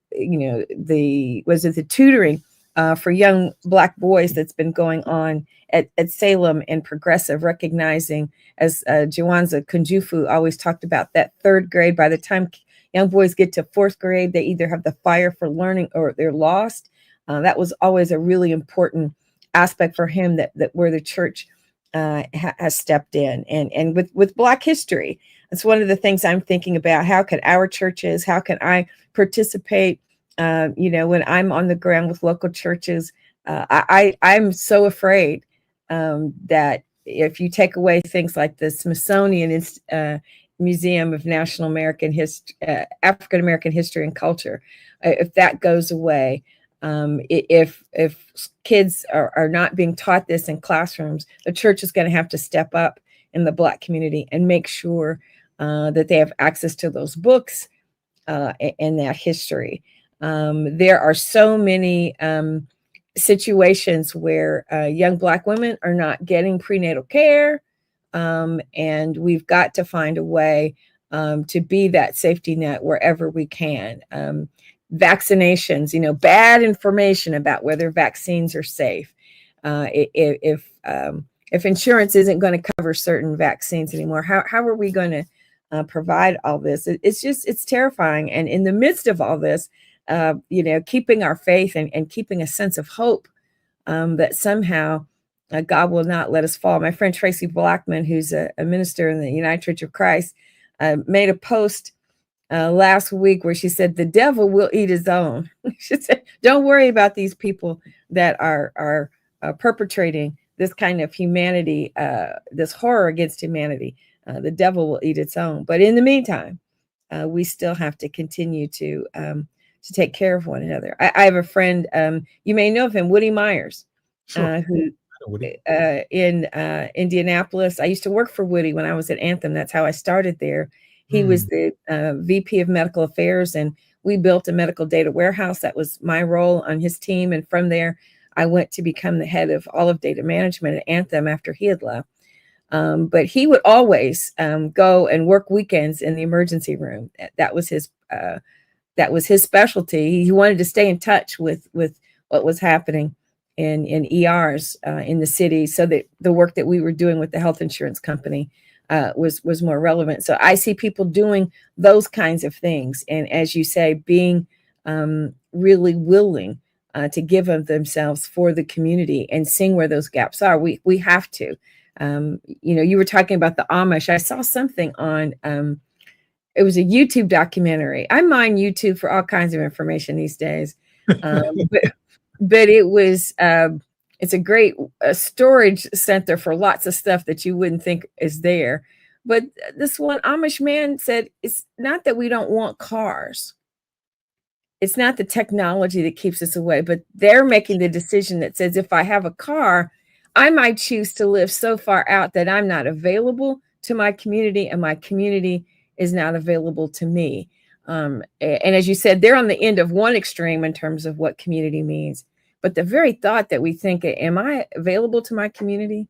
tutoring for young Black boys that's been going on at Salem and Progressive, recognizing, as Jawanza Kunjufu always talked about, that third grade. By the time young boys get to fourth grade, they either have the fire for learning or they're lost. That was always a really important aspect for him, that where the church has stepped in. And with Black history, it's one of the things I'm thinking about. How can our churches, how can I participate? When I'm on the ground with local churches, I'm so afraid that if you take away things like the Smithsonian Museum of National American History, African American History and Culture, if that goes away, if kids are not being taught this in classrooms, the church is going to have to step up in the Black community and make sure that they have access to those books and that history. There are so many situations where young Black women are not getting prenatal care, and we've got to find a way to be that safety net wherever we can. Vaccinations, bad information about whether vaccines are safe. If insurance isn't going to cover certain vaccines anymore, how are we going to provide all this? It's terrifying. And in the midst of all this, keeping our faith and keeping a sense of hope that somehow God will not let us fall. My friend Tracy Blackman, who's a minister in the United Church of Christ, made a post last week where she said, the devil will eat his own. She said, don't worry about these people that are perpetrating this kind of humanity, this horror against humanity. The devil will eat its own. But in the meantime, we still have to continue to take care of one another. I have a friend, you may know of him, Woody Myers, who in Indianapolis. I used to work for Woody when I was at Anthem. That's how I started there. He was the VP of Medical Affairs, and we built a medical data warehouse. That was my role on his team. And from there, I went to become the head of all of data management at Anthem after he had left. But he would always go and work weekends in the emergency room. That was his specialty. He wanted to stay in touch with what was happening in ERs in the city, so that the work that we were doing with the health insurance company was more relevant. So I see people doing those kinds of things, and as you say, being really willing to give of themselves for the community and seeing where those gaps are. We have to. You were talking about the Amish. I saw something on. It was a YouTube documentary. I mine YouTube for all kinds of information these days, but it was. It's a great storage center for lots of stuff that you wouldn't think is there. But this one Amish man said, it's not that we don't want cars. It's not the technology that keeps us away, but they're making the decision that says, if I have a car, I might choose to live so far out that I'm not available to my community, and my community is not available to me. And as you said, they're on the end of one extreme in terms of what community means. But the very thought that we think, am I available to my community?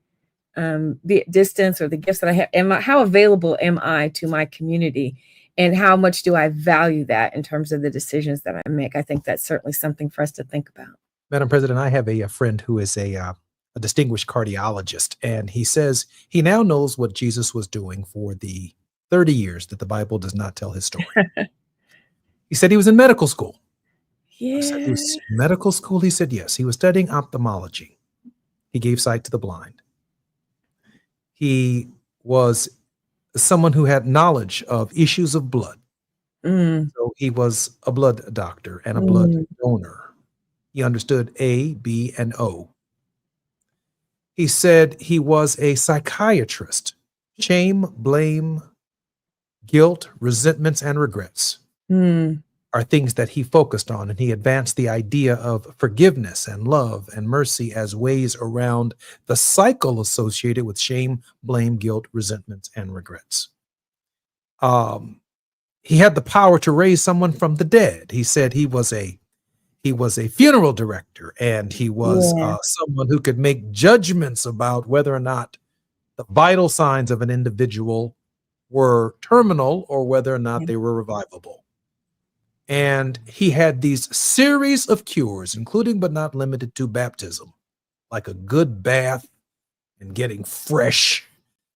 The distance or the gifts that I have, how available am I to my community? And how much do I value that in terms of the decisions that I make? I think that's certainly something for us to think about. Madam President, I have a friend who is a distinguished cardiologist, and he says he now knows what Jesus was doing for the 30 years that the Bible does not tell his story. He said he was in medical school. Yeah. I said, medical school? He said, yes. He was studying ophthalmology. He gave sight to the blind. He was someone who had knowledge of issues of blood. So he was a blood doctor and a blood donor. He understood A, B, and O. He said he was a psychiatrist. Shame, blame, guilt, resentments, and regrets are things that he focused on, and he advanced the idea of forgiveness and love and mercy as ways around the cycle associated with shame, blame, guilt, resentments, and regrets. He had the power to raise someone from the dead. He said he was a funeral director, and he was someone who could make judgments about whether or not the vital signs of an individual were terminal or whether or not they were revivable. And he had these series of cures, including but not limited to baptism, like a good bath and getting fresh.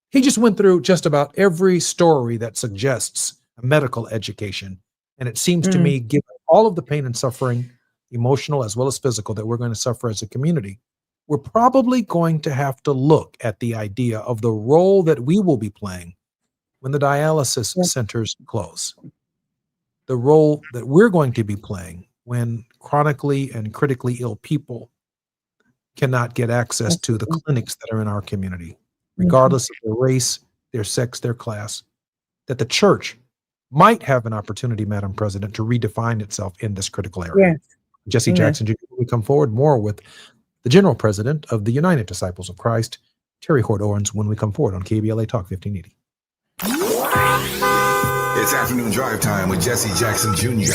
He just went through just about every story that suggests a medical education. And it seems to me, given all of the pain and suffering, emotional as well as physical, that we're going to suffer as a community, we're probably going to have to look at the idea of the role that we will be playing when the dialysis centers close. The role that we're going to be playing when chronically and critically ill people cannot get access to the clinics that are in our community, regardless of their race, their sex, their class, that the church might have an opportunity, Madam President, to redefine itself in this critical area. Yes. Jesse Amen. Jackson Jr. will come forward more with the General President of the United Disciples of Christ, Terry Hort Owens, when we come forward on KBLA Talk 1580. It's afternoon drive time with Jesse Jackson Jr.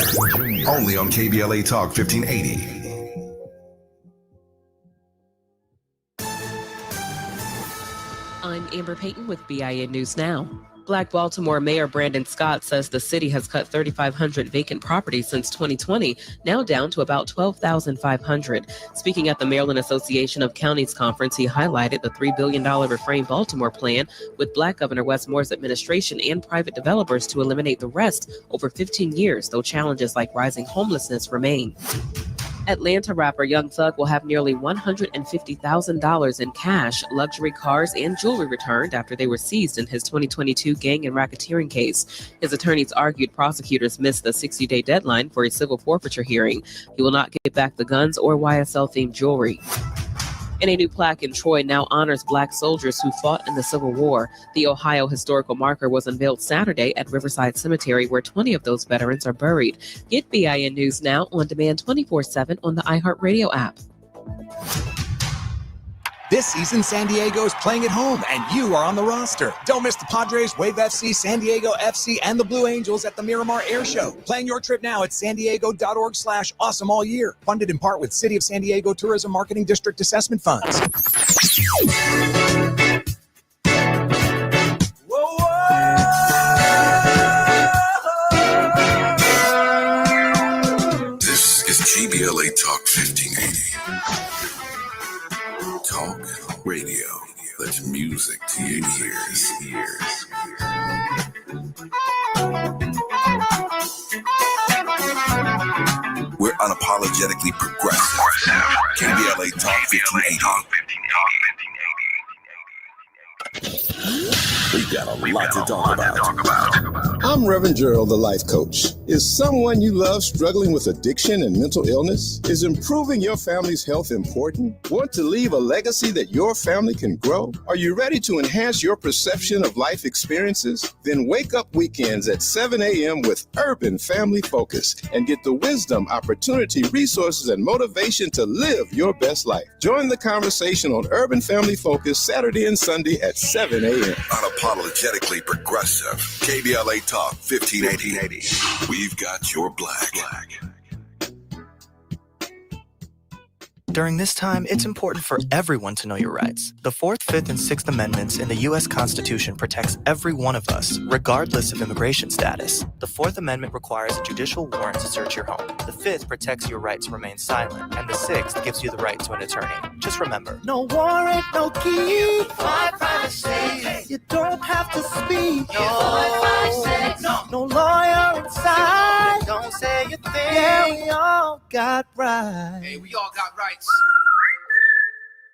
Only on KBLA Talk 1580. I'm Amber Payton with BIN News Now. Black Baltimore Mayor Brandon Scott says the city has cut 3,500 vacant properties since 2020, now down to about 12,500. Speaking at the Maryland Association of Counties conference, he highlighted the $3 billion Refrain Baltimore plan with Black Governor Wes Moore's administration and private developers to eliminate the rest over 15 years, though challenges like rising homelessness remain. Atlanta rapper Young Thug will have nearly $150,000 in cash, luxury cars, and jewelry returned after they were seized in his 2022 gang and racketeering case. His attorneys argued prosecutors missed the 60-day deadline for a civil forfeiture hearing. He will not get back the guns or YSL-themed jewelry. And a new plaque in Troy now honors Black soldiers who fought in the Civil War. The Ohio historical marker was unveiled Saturday at Riverside Cemetery, where 20 of those veterans are buried. Get BIN News Now on demand 24/7 on the iHeartRadio app. This season, San Diego is playing at home, and you are on the roster. Don't miss the Padres, Wave FC, San Diego FC, and the Blue Angels at the Miramar Air Show. Plan your trip now at sandiego.org/awesome all year. Funded in part with City of San Diego Tourism Marketing District Assessment Funds. This is KBLA Talk 1580. Talk radio. That's music to your ears. We're unapologetically progressive. KBLA Talk 1580. We've got a lot to talk about. I'm Reverend Gerald, the life coach. Is someone you love struggling with addiction and mental illness? Is improving your family's health important? Want to leave a legacy that your family can grow? Are you ready to enhance your perception of life experiences? Then wake up weekends at 7 a.m. with Urban Family Focus and get the wisdom, opportunity, resources, and motivation to live your best life. Join the conversation on Urban Family Focus Saturday and Sunday at 7 a.m. Unapologetically progressive. KBLA Talk 1580. We've got your black. During this time, it's important for everyone to know your rights. The 4th, 5th, and 6th Amendments in the U.S. Constitution protects every one of us, regardless of immigration status. The 4th Amendment requires a judicial warrant to search your home. The 5th protects your right to remain silent. And the 6th gives you the right to an attorney. Just remember, No warrant, no key. My privacy. You don't have to speak. No lawyer inside. Don't say your thing. Yeah, we all got rights. Hey, we all got rights.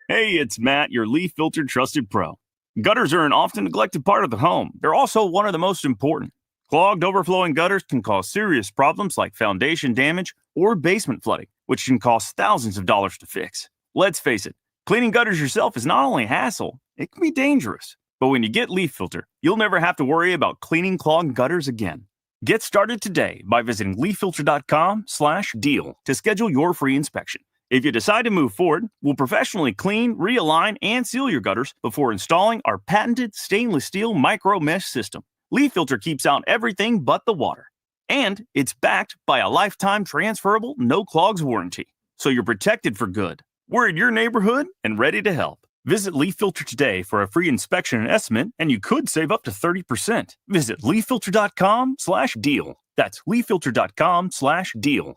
Hey, it's Matt, your leaf filter trusted pro. Gutters are an often neglected part of the home. They're also one of the most important. Clogged, overflowing gutters can cause serious problems like foundation damage or basement flooding, which can cost thousands of dollars to fix. Let's face it, cleaning gutters yourself is not only a hassle, it can be dangerous. But when you get Leaf Filter, you'll never have to worry about cleaning clogged gutters again. Get started today by visiting leaffilter.com/deal to schedule your free inspection. If you decide to move forward, we'll professionally clean, realign, and seal your gutters before installing our patented stainless steel micro mesh system. Leaf Filter keeps out everything but the water. And it's backed by a lifetime transferable no clogs warranty. So you're protected for good. We're in your neighborhood and ready to help. Visit Leaf Filter today for a free inspection and estimate, and you could save up to 30%. Visit leaffilter.com/deal. That's leaffilter.com/deal.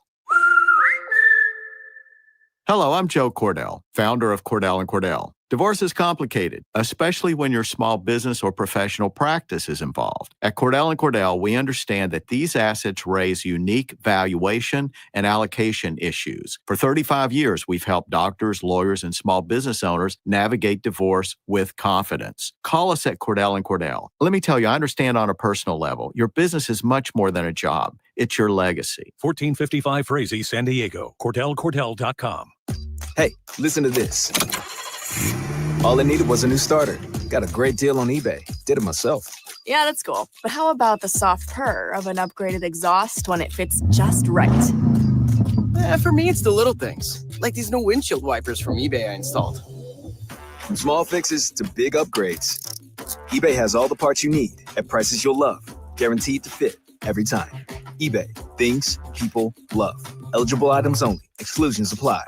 Hello, I'm Joe Cordell, founder of Cordell & Cordell. Divorce is complicated, especially when your small business or professional practice is involved. At Cordell & Cordell, we understand that these assets raise unique valuation and allocation issues. For 35 years, we've helped doctors, lawyers, and small business owners navigate divorce with confidence. Call us at Cordell & Cordell. Let me tell you, I understand on a personal level, your business is much more than a job. It's your legacy. 1455 Frazee, San Diego. CordellCordell.com. Hey, listen to this. All I needed was a new starter. Got a great deal on eBay. Did it myself. Yeah, that's cool. But how about the soft purr of an upgraded exhaust when it fits just right? For me, it's the little things, like these new windshield wipers from eBay I installed. From small fixes to big upgrades, eBay has all the parts you need at prices you'll love. Guaranteed to fit every time. eBay. Things people love. Eligible items only. Exclusions apply.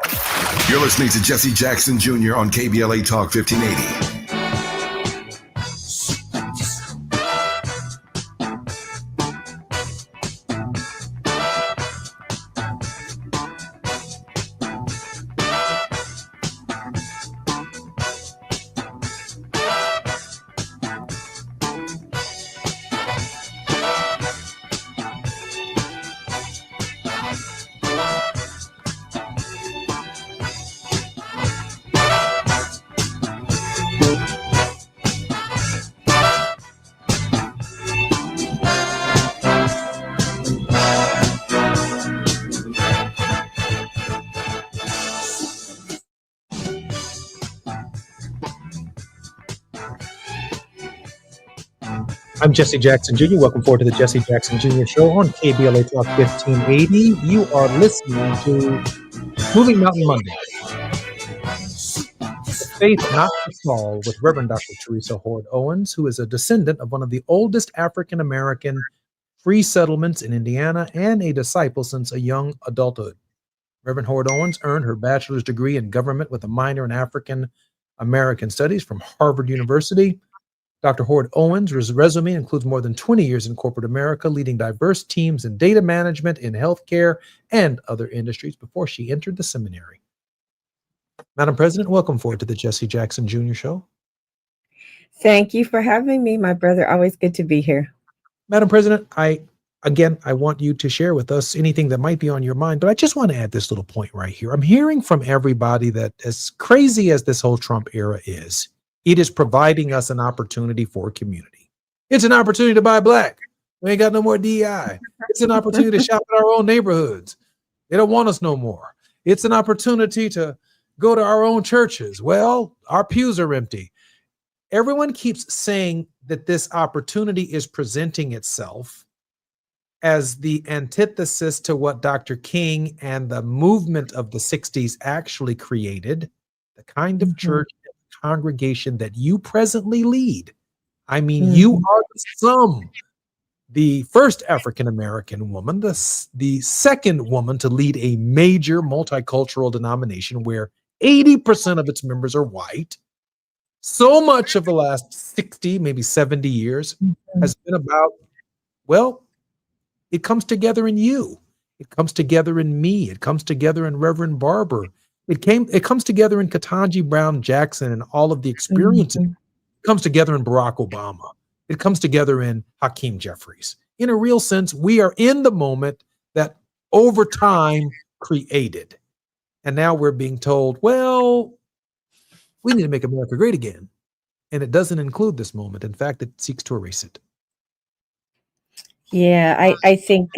You're listening to Jesse Jackson Jr. on KBLA Talk 1580. I'm Jesse Jackson Jr. Welcome forward to the Jesse Jackson Jr. Show on KBLA Talk 1580. You are listening to Moving Mountain Monday. Faith Not to Fall with Reverend Dr. Teresa Hord Owens, who is a descendant of one of the oldest African American free settlements in Indiana and a disciple since a young adulthood. Reverend Hord Owens earned her bachelor's degree in government with a minor in African American Studies from Harvard University. Dr. Hord Owens' resume includes more than 20 years in corporate America, leading diverse teams in data management, in healthcare, and other industries before she entered the seminary. Madam President, welcome forward to the Jesse Jackson Jr. Show. Thank you for having me, my brother. Always good to be here. Madam President, I want you to share with us anything that might be on your mind, but I just want to add this little point right here. I'm hearing from everybody that as crazy as this whole Trump era is, it is providing us an opportunity for community. It's an opportunity to buy black. We ain't got no more DI. It's an opportunity to shop in our own neighborhoods. They don't want us no more. It's an opportunity to go to our own churches. Well, our pews are empty. Everyone keeps saying that this opportunity is presenting itself as the antithesis to what Dr. King and the movement of the 60s actually created, the kind of church congregation that you presently lead. I mean, you are the first African-American woman, the second woman to lead a major multicultural denomination where 80% of its members are white. So much of the last 60, maybe 70 years has been about, well, it comes together in you. It comes together in me. It comes together in Reverend Barber. It comes together in Ketanji Brown Jackson and all of the experiences. It comes together in Barack Obama. It comes together in Hakeem Jeffries. In a real sense, we are in the moment that over time created. And now we're being told, well, we need to make America great again. And it doesn't include this moment. In fact, it seeks to erase it. Yeah, I think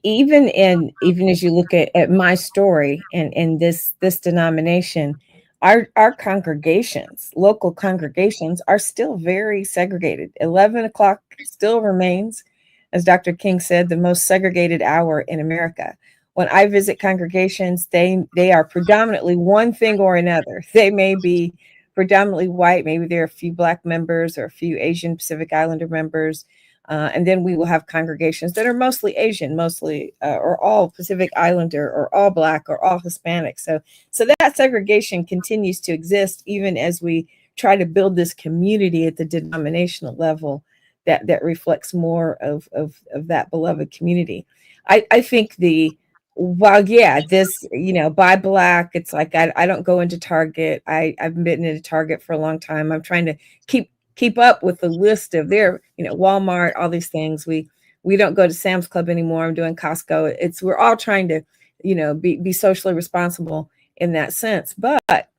even as you look at my story and this denomination, our congregations, local congregations, are still very segregated. 11 o'clock still remains, as Dr. King said, the most segregated hour in America. When I visit congregations, they are predominantly one thing or another. They may be predominantly white, maybe there are a few Black members or a few Asian Pacific Islander members. And then we will have congregations that are mostly Asian, or all Pacific Islander, or all Black, or all Hispanic. So that segregation continues to exist even as we try to build this community at the denominational level that reflects more of that beloved community. I think while this, buy black, it's like I don't go into Target. I've been into Target for a long time. I'm trying to keep up with the list of their, Walmart, all these things. We don't go to Sam's Club anymore. I'm doing Costco. We're all trying to, be socially responsible in that sense. But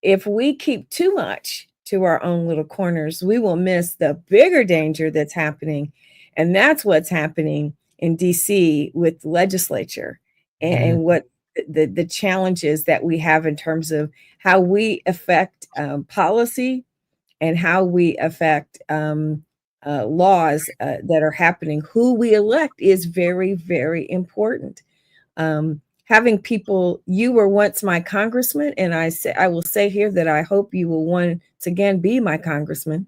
if we keep too much to our own little corners, we will miss the bigger danger that's happening. And that's what's happening in DC with the legislature and what the challenges that we have in terms of how we affect policy and how we affect laws that are happening. Who we elect is very, very important. Having people, you were once my congressman, and I will say here that I hope you will once again be my congressman.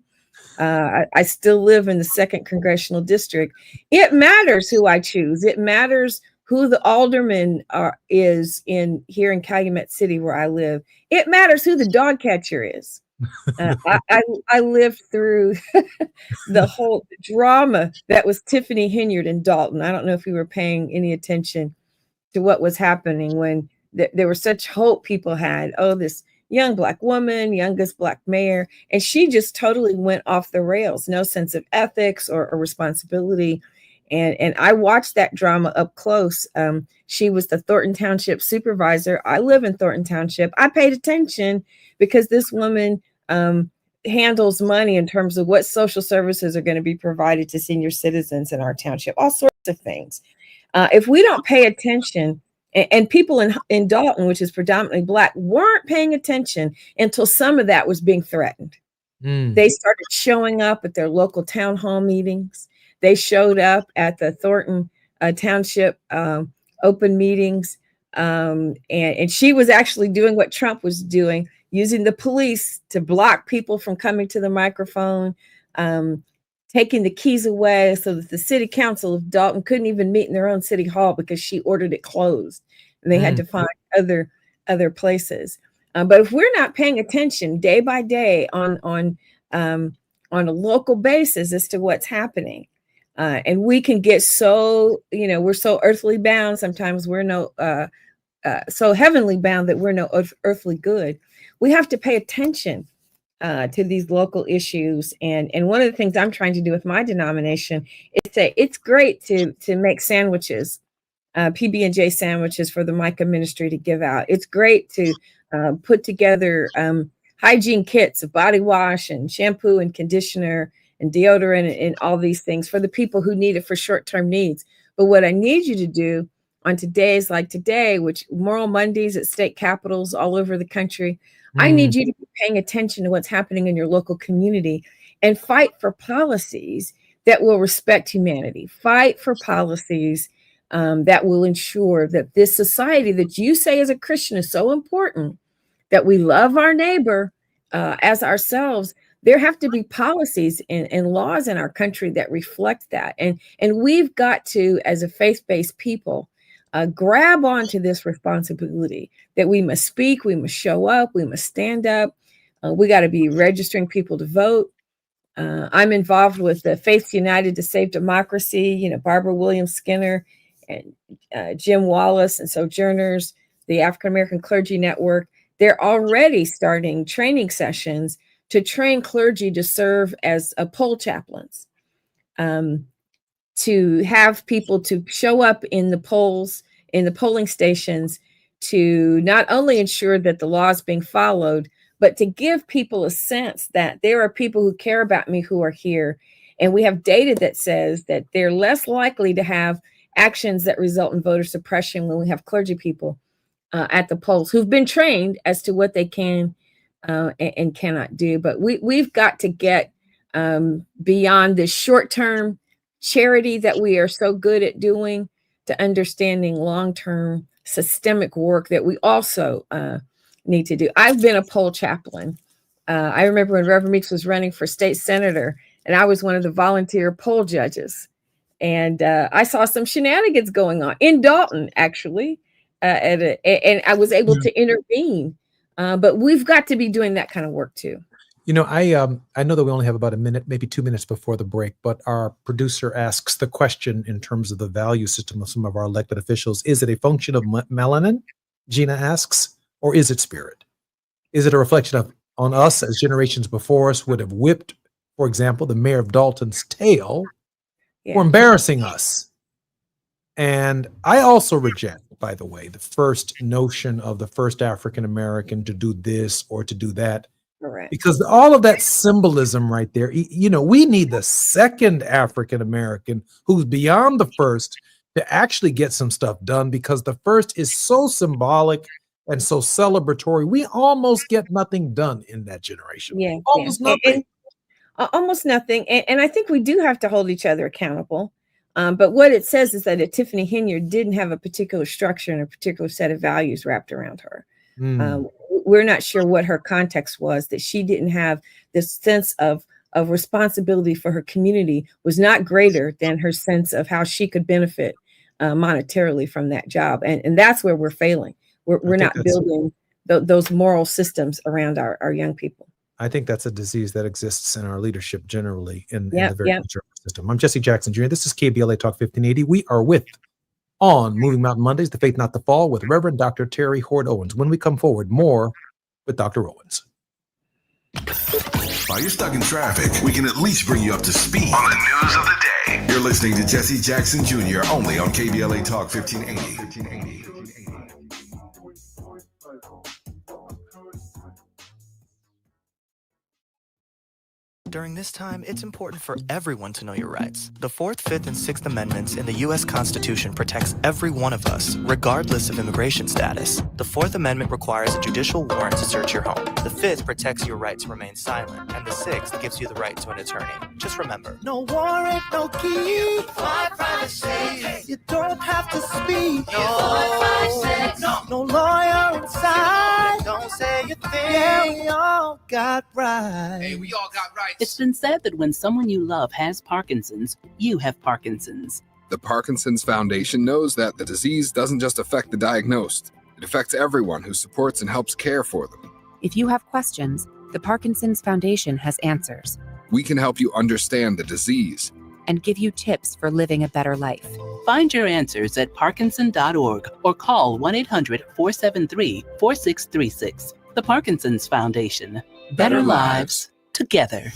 I still live in the 2nd Congressional District. It matters who I choose. It matters who the alderman is here in Calumet City where I live. It matters who the dog catcher is. I lived through the whole drama that was Tiffany Henyard in Dalton. I don't know if you were paying any attention to what was happening when there was such hope people had. Oh, this young Black woman, youngest Black mayor, and she just totally went off the rails. No sense of ethics or responsibility. And I watched that drama up close. She was the Thornton Township supervisor. I live in Thornton Township. I paid attention because this woman handles money in terms of what social services are going to be provided to senior citizens in our township, all sorts of things. If we don't pay attention, and people in Dalton, which is predominantly Black, weren't paying attention until some of that was being threatened. They started showing up at their local town hall meetings. They showed up at the Thornton Township open meetings. And she was actually doing what Trump was doing, using the police to block people from coming to the microphone, taking the keys away so that the city council of Dalton couldn't even meet in their own city hall because she ordered it closed. And they had to find other places. But if we're not paying attention day by day on a local basis as to what's happening, and we can get so, we're so earthly bound. Sometimes we're so heavenly bound that we're no earthly good. We have to pay attention to these local issues. And one of the things I'm trying to do with my denomination is say it's great to make sandwiches, PB&J sandwiches for the Micah ministry to give out. It's great to put together hygiene kits of body wash and shampoo and conditioner and deodorant and all these things for the people who need it for short-term needs. But what I need you to do on days like today, which Moral Mondays at state capitals all over the country, I need you to be paying attention to what's happening in your local community and fight for policies that will respect humanity. Fight for policies that will ensure that this society that you say as a Christian is so important, that we love our neighbor as ourselves. There have to be policies and laws in our country that reflect that. And we've got to, as a faith-based people, grab onto this responsibility that we must speak, we must show up, we must stand up. We got to be registering people to vote. I'm involved with the Faiths United to Save Democracy, Barbara Williams Skinner and Jim Wallace and Sojourners, the African American Clergy Network. They're already starting training sessions to train clergy to serve as poll chaplains, to have people to show up in the polls, in the polling stations, to not only ensure that the law is being followed, but to give people a sense that there are people who care about me who are here. And we have data that says that they're less likely to have actions that result in voter suppression when we have clergy people at the polls who've been trained as to what they can and cannot do. But we've got to get beyond this short-term charity that we are so good at doing to understanding long-term systemic work that we also need to do. I've been a poll chaplain. I remember when Reverend Meeks was running for state senator, and I was one of the volunteer poll judges. And I saw some shenanigans going on in Dalton, actually, and I was able to intervene. But we've got to be doing that kind of work too. I know that we only have about a minute, maybe 2 minutes before the break, but our producer asks the question in terms of the value system of some of our elected officials. Is it a function of melanin, Gina asks, or is it spirit? Is it a reflection of on us as generations before us would have whipped, for example, the mayor of Dalton's tail for embarrassing us? And I also reject, by the way, the first notion of the first African American to do this or to do that. Correct. Because all of that symbolism right there, we need the second African American who's beyond the first to actually get some stuff done, because the first is so symbolic and so celebratory. We almost get nothing done in that generation. Yeah. Almost nothing. Almost nothing. And I think we do have to hold each other accountable. But what it says is that Tiffany Henyard didn't have a particular structure and a particular set of values wrapped around her. We're not sure what her context was, that she didn't have this sense of responsibility for her community was not greater than her sense of how she could benefit monetarily from that job. And that's where we're failing. We're not building those moral systems around our young people. I think that's a disease that exists in our leadership generally in the very conservative system. I'm Jesse Jackson Jr. This is KBLA Talk 1580. We are on Moving Mountain Mondays, The Faith Not the Fall, with Reverend Dr. Terry Hord Owens. When we come forward, more with Dr. Owens. While you're stuck in traffic, we can at least bring you up to speed on the news of the day. You're listening to Jesse Jackson Jr. only on KBLA Talk 1580. During this time, it's important for everyone to know your rights. The 4th, 5th, and 6th Amendments in the U.S. Constitution protects every one of us, regardless of immigration status. The 4th Amendment requires a judicial warrant to search your home. The 5th protects your right to remain silent, and the 6th gives you the right to an attorney. Just remember, No warrant, no key, my privacy. You don't have to speak. No lawyer inside. Don't say a thing. Yeah, we all got rights. Hey, we all got rights. It's been said that when someone you love has Parkinson's, you have Parkinson's. The Parkinson's Foundation knows that the disease doesn't just affect the diagnosed. It affects everyone who supports and helps care for them. If you have questions, the Parkinson's Foundation has answers We can help you understand the disease and give you tips for living a better life. Find your answers at parkinson.org or call 1-800-473-4636. The Parkinson's Foundation. Better lives together.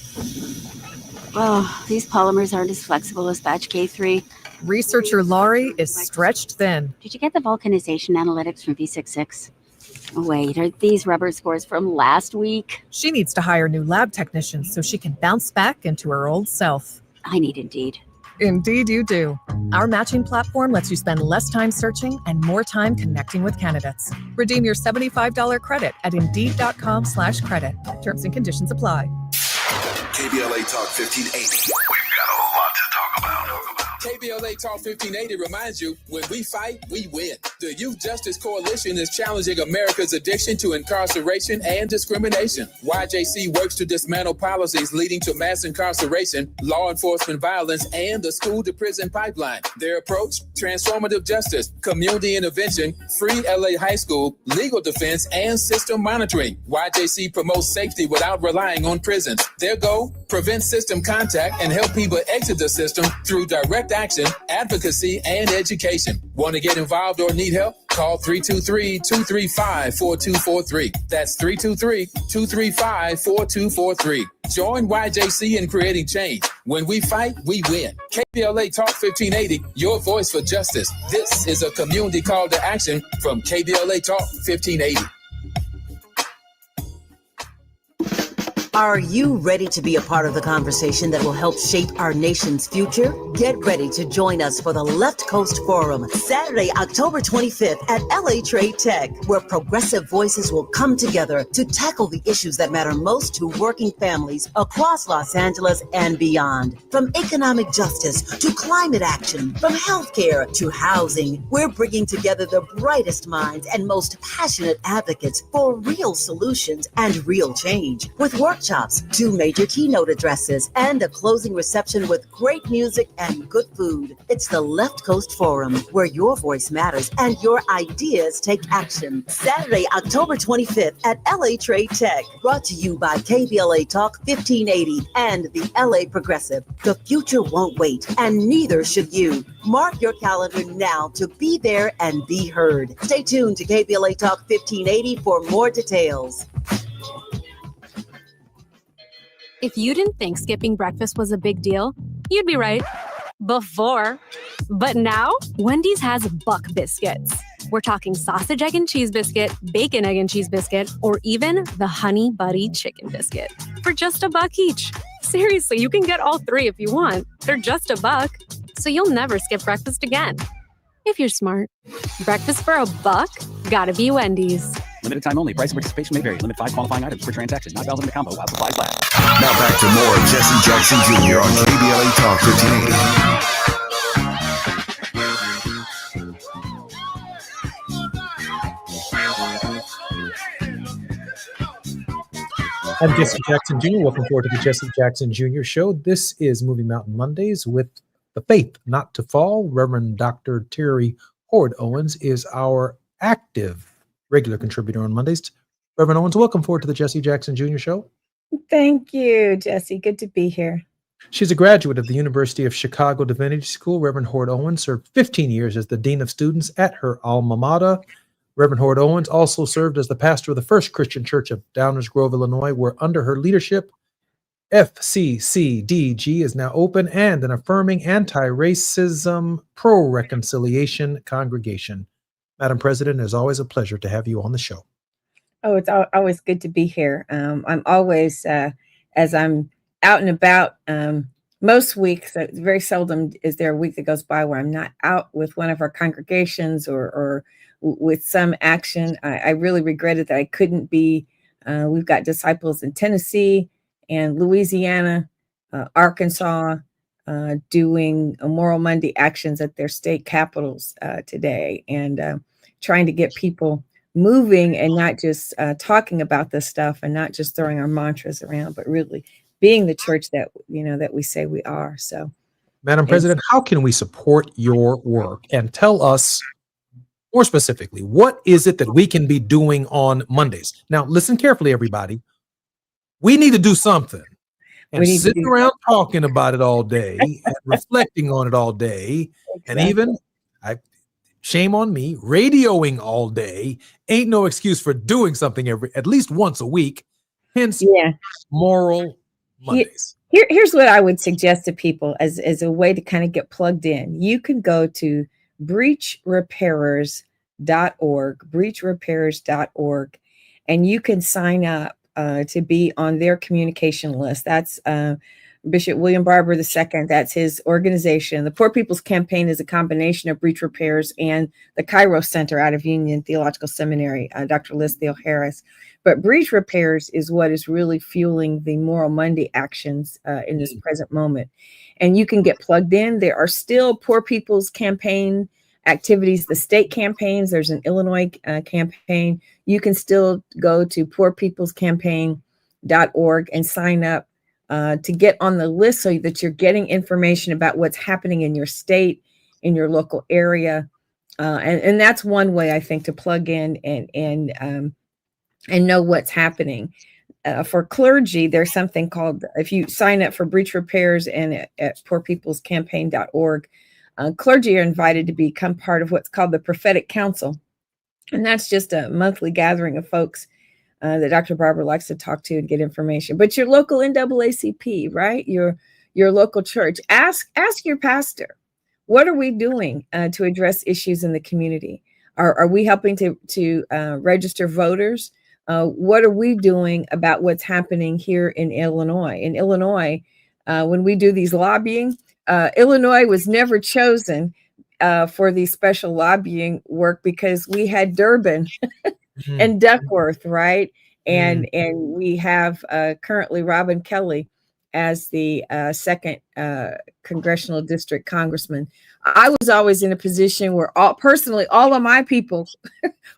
Oh, these polymers aren't as flexible as batch K3. Researcher Laurie is stretched thin. Did you get the vulcanization analytics from V66? Oh, wait, are these rubber scores from last week? She needs to hire new lab technicians so she can bounce back into her old self. I need Indeed. Indeed you do. Our matching platform lets you spend less time searching and more time connecting with candidates. Redeem your $75 credit at Indeed.com/credit. Terms and conditions apply. KBLA Talk 1580. We've got a lot to talk about. KBLA Talk 1580 reminds you, when we fight, we win. The Youth Justice Coalition is challenging America's addiction to incarceration and discrimination. YJC works to dismantle policies leading to mass incarceration, law enforcement violence, and the school-to-prison pipeline. Their approach, transformative justice, community intervention, free LA high school, legal defense, and system monitoring. YJC promotes safety without relying on prisons. Their goal, prevent system contact and help people exit the system through direct action, advocacy, and education. Want to get involved or need help? Call 323-235-4243. That's 323-235-4243. Join YJC in creating change. When we fight, we win. KBLA Talk 1580, your voice for justice. This is a community call to action from KBLA Talk 1580. Are you ready to be a part of the conversation that will help shape our nation's future? Get ready to join us for the Left Coast Forum, Saturday, October 25th at LA Trade Tech, where progressive voices will come together to tackle the issues that matter most to working families across Los Angeles and beyond. From economic justice to climate action, from healthcare to housing, we're bringing together the brightest minds and most passionate advocates for real solutions and real change. With workshops workshops, 2 major keynote addresses, and a closing reception with great music and good food. It's the Left Coast Forum, where your voice matters and your ideas take action. Saturday, October 25th at LA Trade Tech. Brought to you by KBLA Talk 1580 and the LA Progressive. The future won't wait, and neither should you. Mark your calendar now to be there and be heard. Stay tuned to KBLA Talk 1580 for more details. If you didn't think skipping breakfast was a big deal, you'd be right. Before. But now, Wendy's has Buck Biscuits. We're talking sausage, egg, and cheese biscuit, bacon, egg, and cheese biscuit, or even the Honey Buddy chicken biscuit for just $1 each. Seriously, you can get all 3 if you want. They're just $1, so you'll never skip breakfast again. If you're smart. Breakfast for $1? Gotta be Wendy's. Limited time only. Price and participation may vary. Limit 5 qualifying items per transaction. Not valid in a combo while supplies last. Now back to more of Jesse Jackson Jr. on KBLA Talk 1580. I'm Jesse Jackson Jr. Welcome forward to the Jesse Jackson Jr. Show. This is Movie Mountain Mondays with the Faith Not to Fall. Reverend Dr. Terry Hord Owens is our active regular contributor on Mondays. Reverend Owens, welcome forward to the Jesse Jackson Jr. Show. Thank you, Jesse. Good to be here. She's a graduate of the University of Chicago Divinity School. Reverend Hord Owens served 15 years as the Dean of Students at her alma mater. Reverend Hord Owens also served as the pastor of the First Christian Church of Downers Grove, Illinois, where under her leadership, FCCDG is now open and an affirming anti-racism, pro-reconciliation congregation. Madam President, it's always a pleasure to have you on the show. Oh, it's always good to be here. I'm always, as I'm out and about, most weeks, very seldom is there a week that goes by where I'm not out with one of our congregations or with some action. I really regretted that I couldn't be. We've got disciples in Tennessee and Louisiana, Arkansas, doing Moral Monday actions at their state capitals today, and trying to get people moving and not just talking about this stuff and not just throwing our mantras around, but really being the church that that we say we are. So, Madam President, how can we support your work? And tell us more specifically, what is it that we can be doing on Mondays? Now, listen carefully, everybody. We need to do something. And sitting around talking about it all day and reflecting on it all day, and even, shame on me, radioing all day ain't no excuse for doing something at least once a week. Hence, Moral Mondays. Here's what I would suggest to people as a way to kind of get plugged in. You can go to breachrepairers.org, and you can sign up to be on their communication list. That's Bishop William Barber II. That's his organization. The Poor People's Campaign is a combination of Breach Repairs and the Cairo Center out of Union Theological Seminary, Dr. Liz Thiel Harris. But Breach Repairs is what is really fueling the Moral Monday actions in this present moment. And you can get plugged in. There are still Poor People's Campaign activities, the state campaigns. There's an Illinois campaign. You can still go to poorpeoplescampaign.org and sign up to get on the list so that you're getting information about what's happening in your state, in your local area. And that's one way, I think, to plug in and know what's happening. For clergy, there's something called, if you sign up for Breach Repairs and at poorpeoplescampaign.org, clergy are invited to become part of what's called the Prophetic Council. And that's just a monthly gathering of folks that Dr. Barber likes to talk to and get information. But your local NAACP, right? Your local church, ask your pastor, what are we doing to address issues in the community? Are we helping to register voters? What are we doing about what's happening here in Illinois? In Illinois, when we do these lobbying, Illinois was never chosen for the special lobbying work because we had Durbin and Duckworth, right? And we have currently Robin Kelly as the second congressional district congressman. I was always in a position where all of my people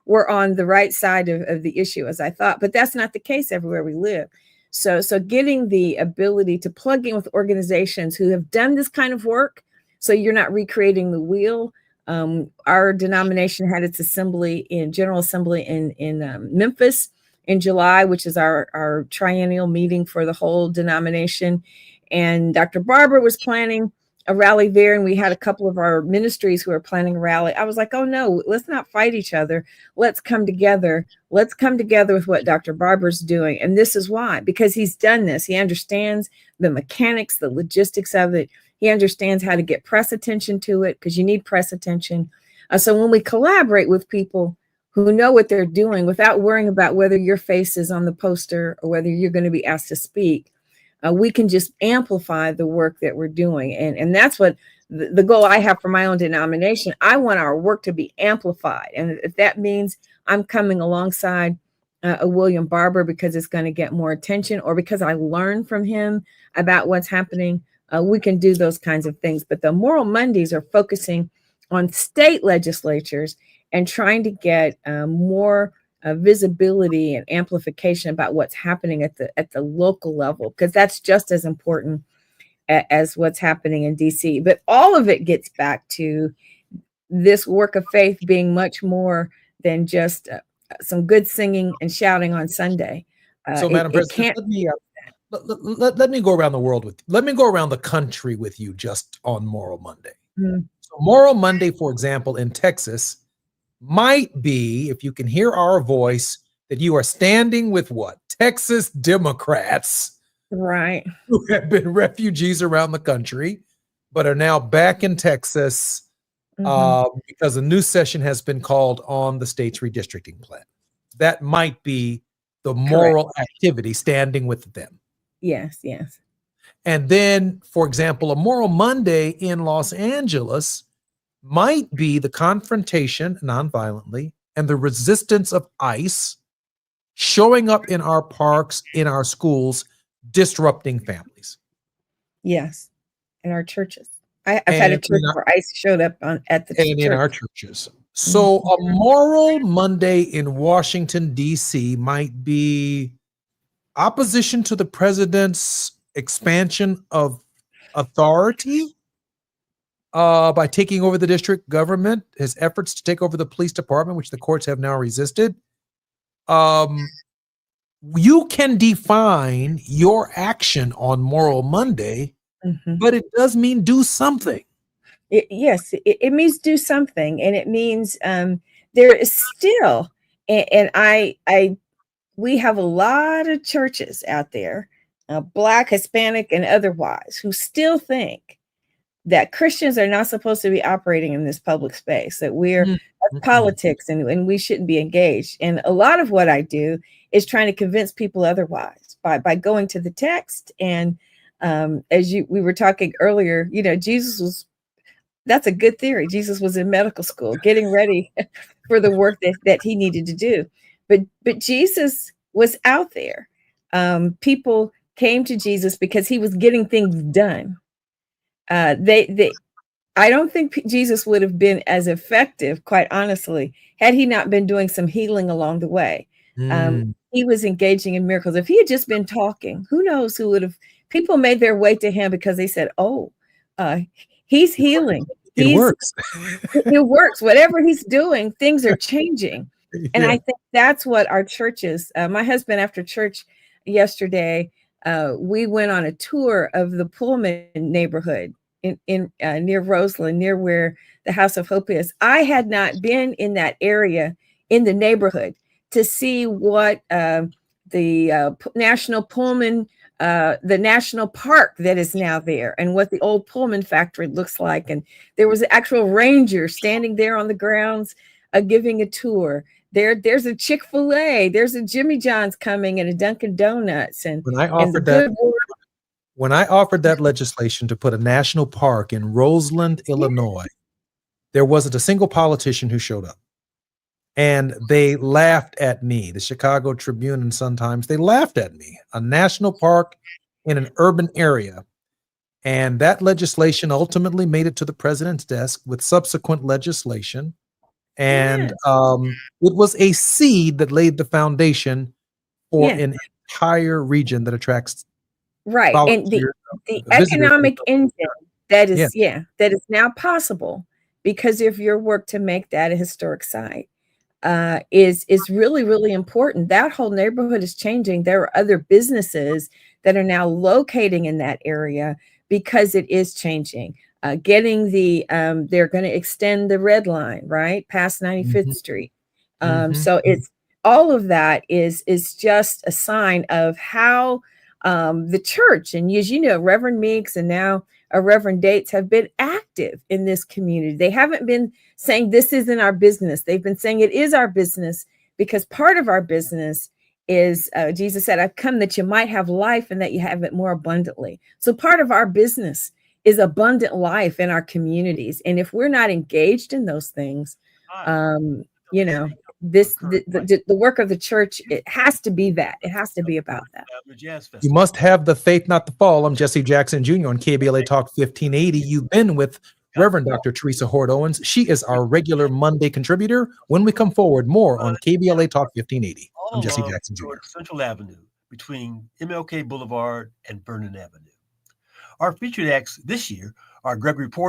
were on the right side of the issue, as I thought, but that's not the case everywhere we live. So getting the ability to plug in with organizations who have done this kind of work, so you're not recreating the wheel. Our denomination had its general assembly in Memphis in July, which is our triennial meeting for the whole denomination. And Dr. Barber was planning a rally there, and we had a couple of our ministries who were planning a rally. I was like, oh no, let's not fight each other. Let's come together. Let's come together with what Dr. Barber's doing. And this is why, because he's done this. He understands the mechanics, the logistics of it. He understands how to get press attention to it, because you need press attention. So when we collaborate with people who know what they're doing without worrying about whether your face is on the poster or whether you're going to be asked to speak, we can just amplify the work that we're doing. And that's what the goal I have for my own denomination. I want our work to be amplified. And if that means I'm coming alongside a William Barber because it's going to get more attention, or because I learned from him about what's happening, we can do those kinds of things. But the Moral Mondays are focusing on state legislatures and trying to get more visibility and amplification about what's happening at the local level, because that's just as important as what's happening in DC. But all of it gets back to this work of faith being much more than just some good singing and shouting on Sunday. So, Madam President, let me go around the world let me go around the country with you just on Moral Monday. Mm. So Moral Monday, for example, in Texas, might be, if you can hear our voice, that you are standing with what? Texas Democrats, right, who have been refugees around the country, but are now back in Texas because a new session has been called on the state's redistricting plan. That might be the moral activity, standing with them. Yes, yes. And then, for example, a Moral Monday in Los Angeles might be the confrontation nonviolently and the resistance of ICE showing up in our parks, in our schools, disrupting families. Yes, in our churches. I've had a church where ICE showed up at the church. In our churches. So a Moral Monday in Washington, D.C. might be opposition to the president's expansion of authority by taking over the district government, his efforts to take over the police department, which the courts have now resisted. You can define your action on Moral Monday, but it does mean do something. Yes, it means do something, and it means there is still, and we have a lot of churches out there, Black, Hispanic, and otherwise, who still think that Christians are not supposed to be operating in this public space, that we're politics and we shouldn't be engaged. And a lot of what I do is trying to convince people otherwise by going to the text. And as we were talking earlier, that's a good theory. Jesus was in medical school, getting ready for the work that he needed to do. But Jesus was out there. People came to Jesus because he was getting things done. I don't think Jesus would have been as effective, quite honestly, had he not been doing some healing along the way. He was engaging in miracles. If he had just been talking, who knows who would have, people made their way to him because they said, he's healing. It works. It works. Whatever he's doing, things are changing. And I think that's what our churches, my husband after church yesterday, we went on a tour of the Pullman neighborhood in near Roseland, near where the House of Hope is. I had not been in that area in the neighborhood to see what the National Pullman, the national park that is now there, and what the old Pullman factory looks like. And there was an actual ranger standing there on the grounds giving a tour. There's a Chick-fil-A, there's a Jimmy John's coming, and a Dunkin' Donuts. And when I offered that legislation to put a national park in Roseland, Illinois, there wasn't a single politician who showed up. And they laughed at me. The Chicago Tribune and Sun-Times, they laughed at me. A national park in an urban area. And that legislation ultimately made it to the president's desk with subsequent legislation. And it was a seed that laid the foundation for an entire region that attracts Right. And volunteers, the visitors. economic engine that Yeah. is, yeah, that is now possible because of your work to make that a historic site is really, really important. That whole neighborhood is changing. There are other businesses that are now locating in that area because it is changing. Getting the they're going to extend the red line right past 95th Street. So it's all of that is just a sign of how the church, and as you know, Reverend Meeks and now Reverend Dates have been active in this community. They haven't been saying this isn't our business. They've been saying it is our business because part of our business is Jesus said, I've come that you might have life and that you have it more abundantly. So part of our business is abundant life in our communities. And if we're not engaged in those things, you know, the work of the church, it has to be that. It has to be about that. You must have the faith not to fall. I'm Jesse Jackson Jr. on KBLA Talk 1580. You've been with Reverend Dr. Teresa Hort Owens. She is our regular Monday contributor. When we come forward, more on KBLA Talk 1580. I'm Jesse Jackson Jr. Central Avenue between MLK Boulevard and Vernon Avenue. Our featured acts this year are Gregory Porter.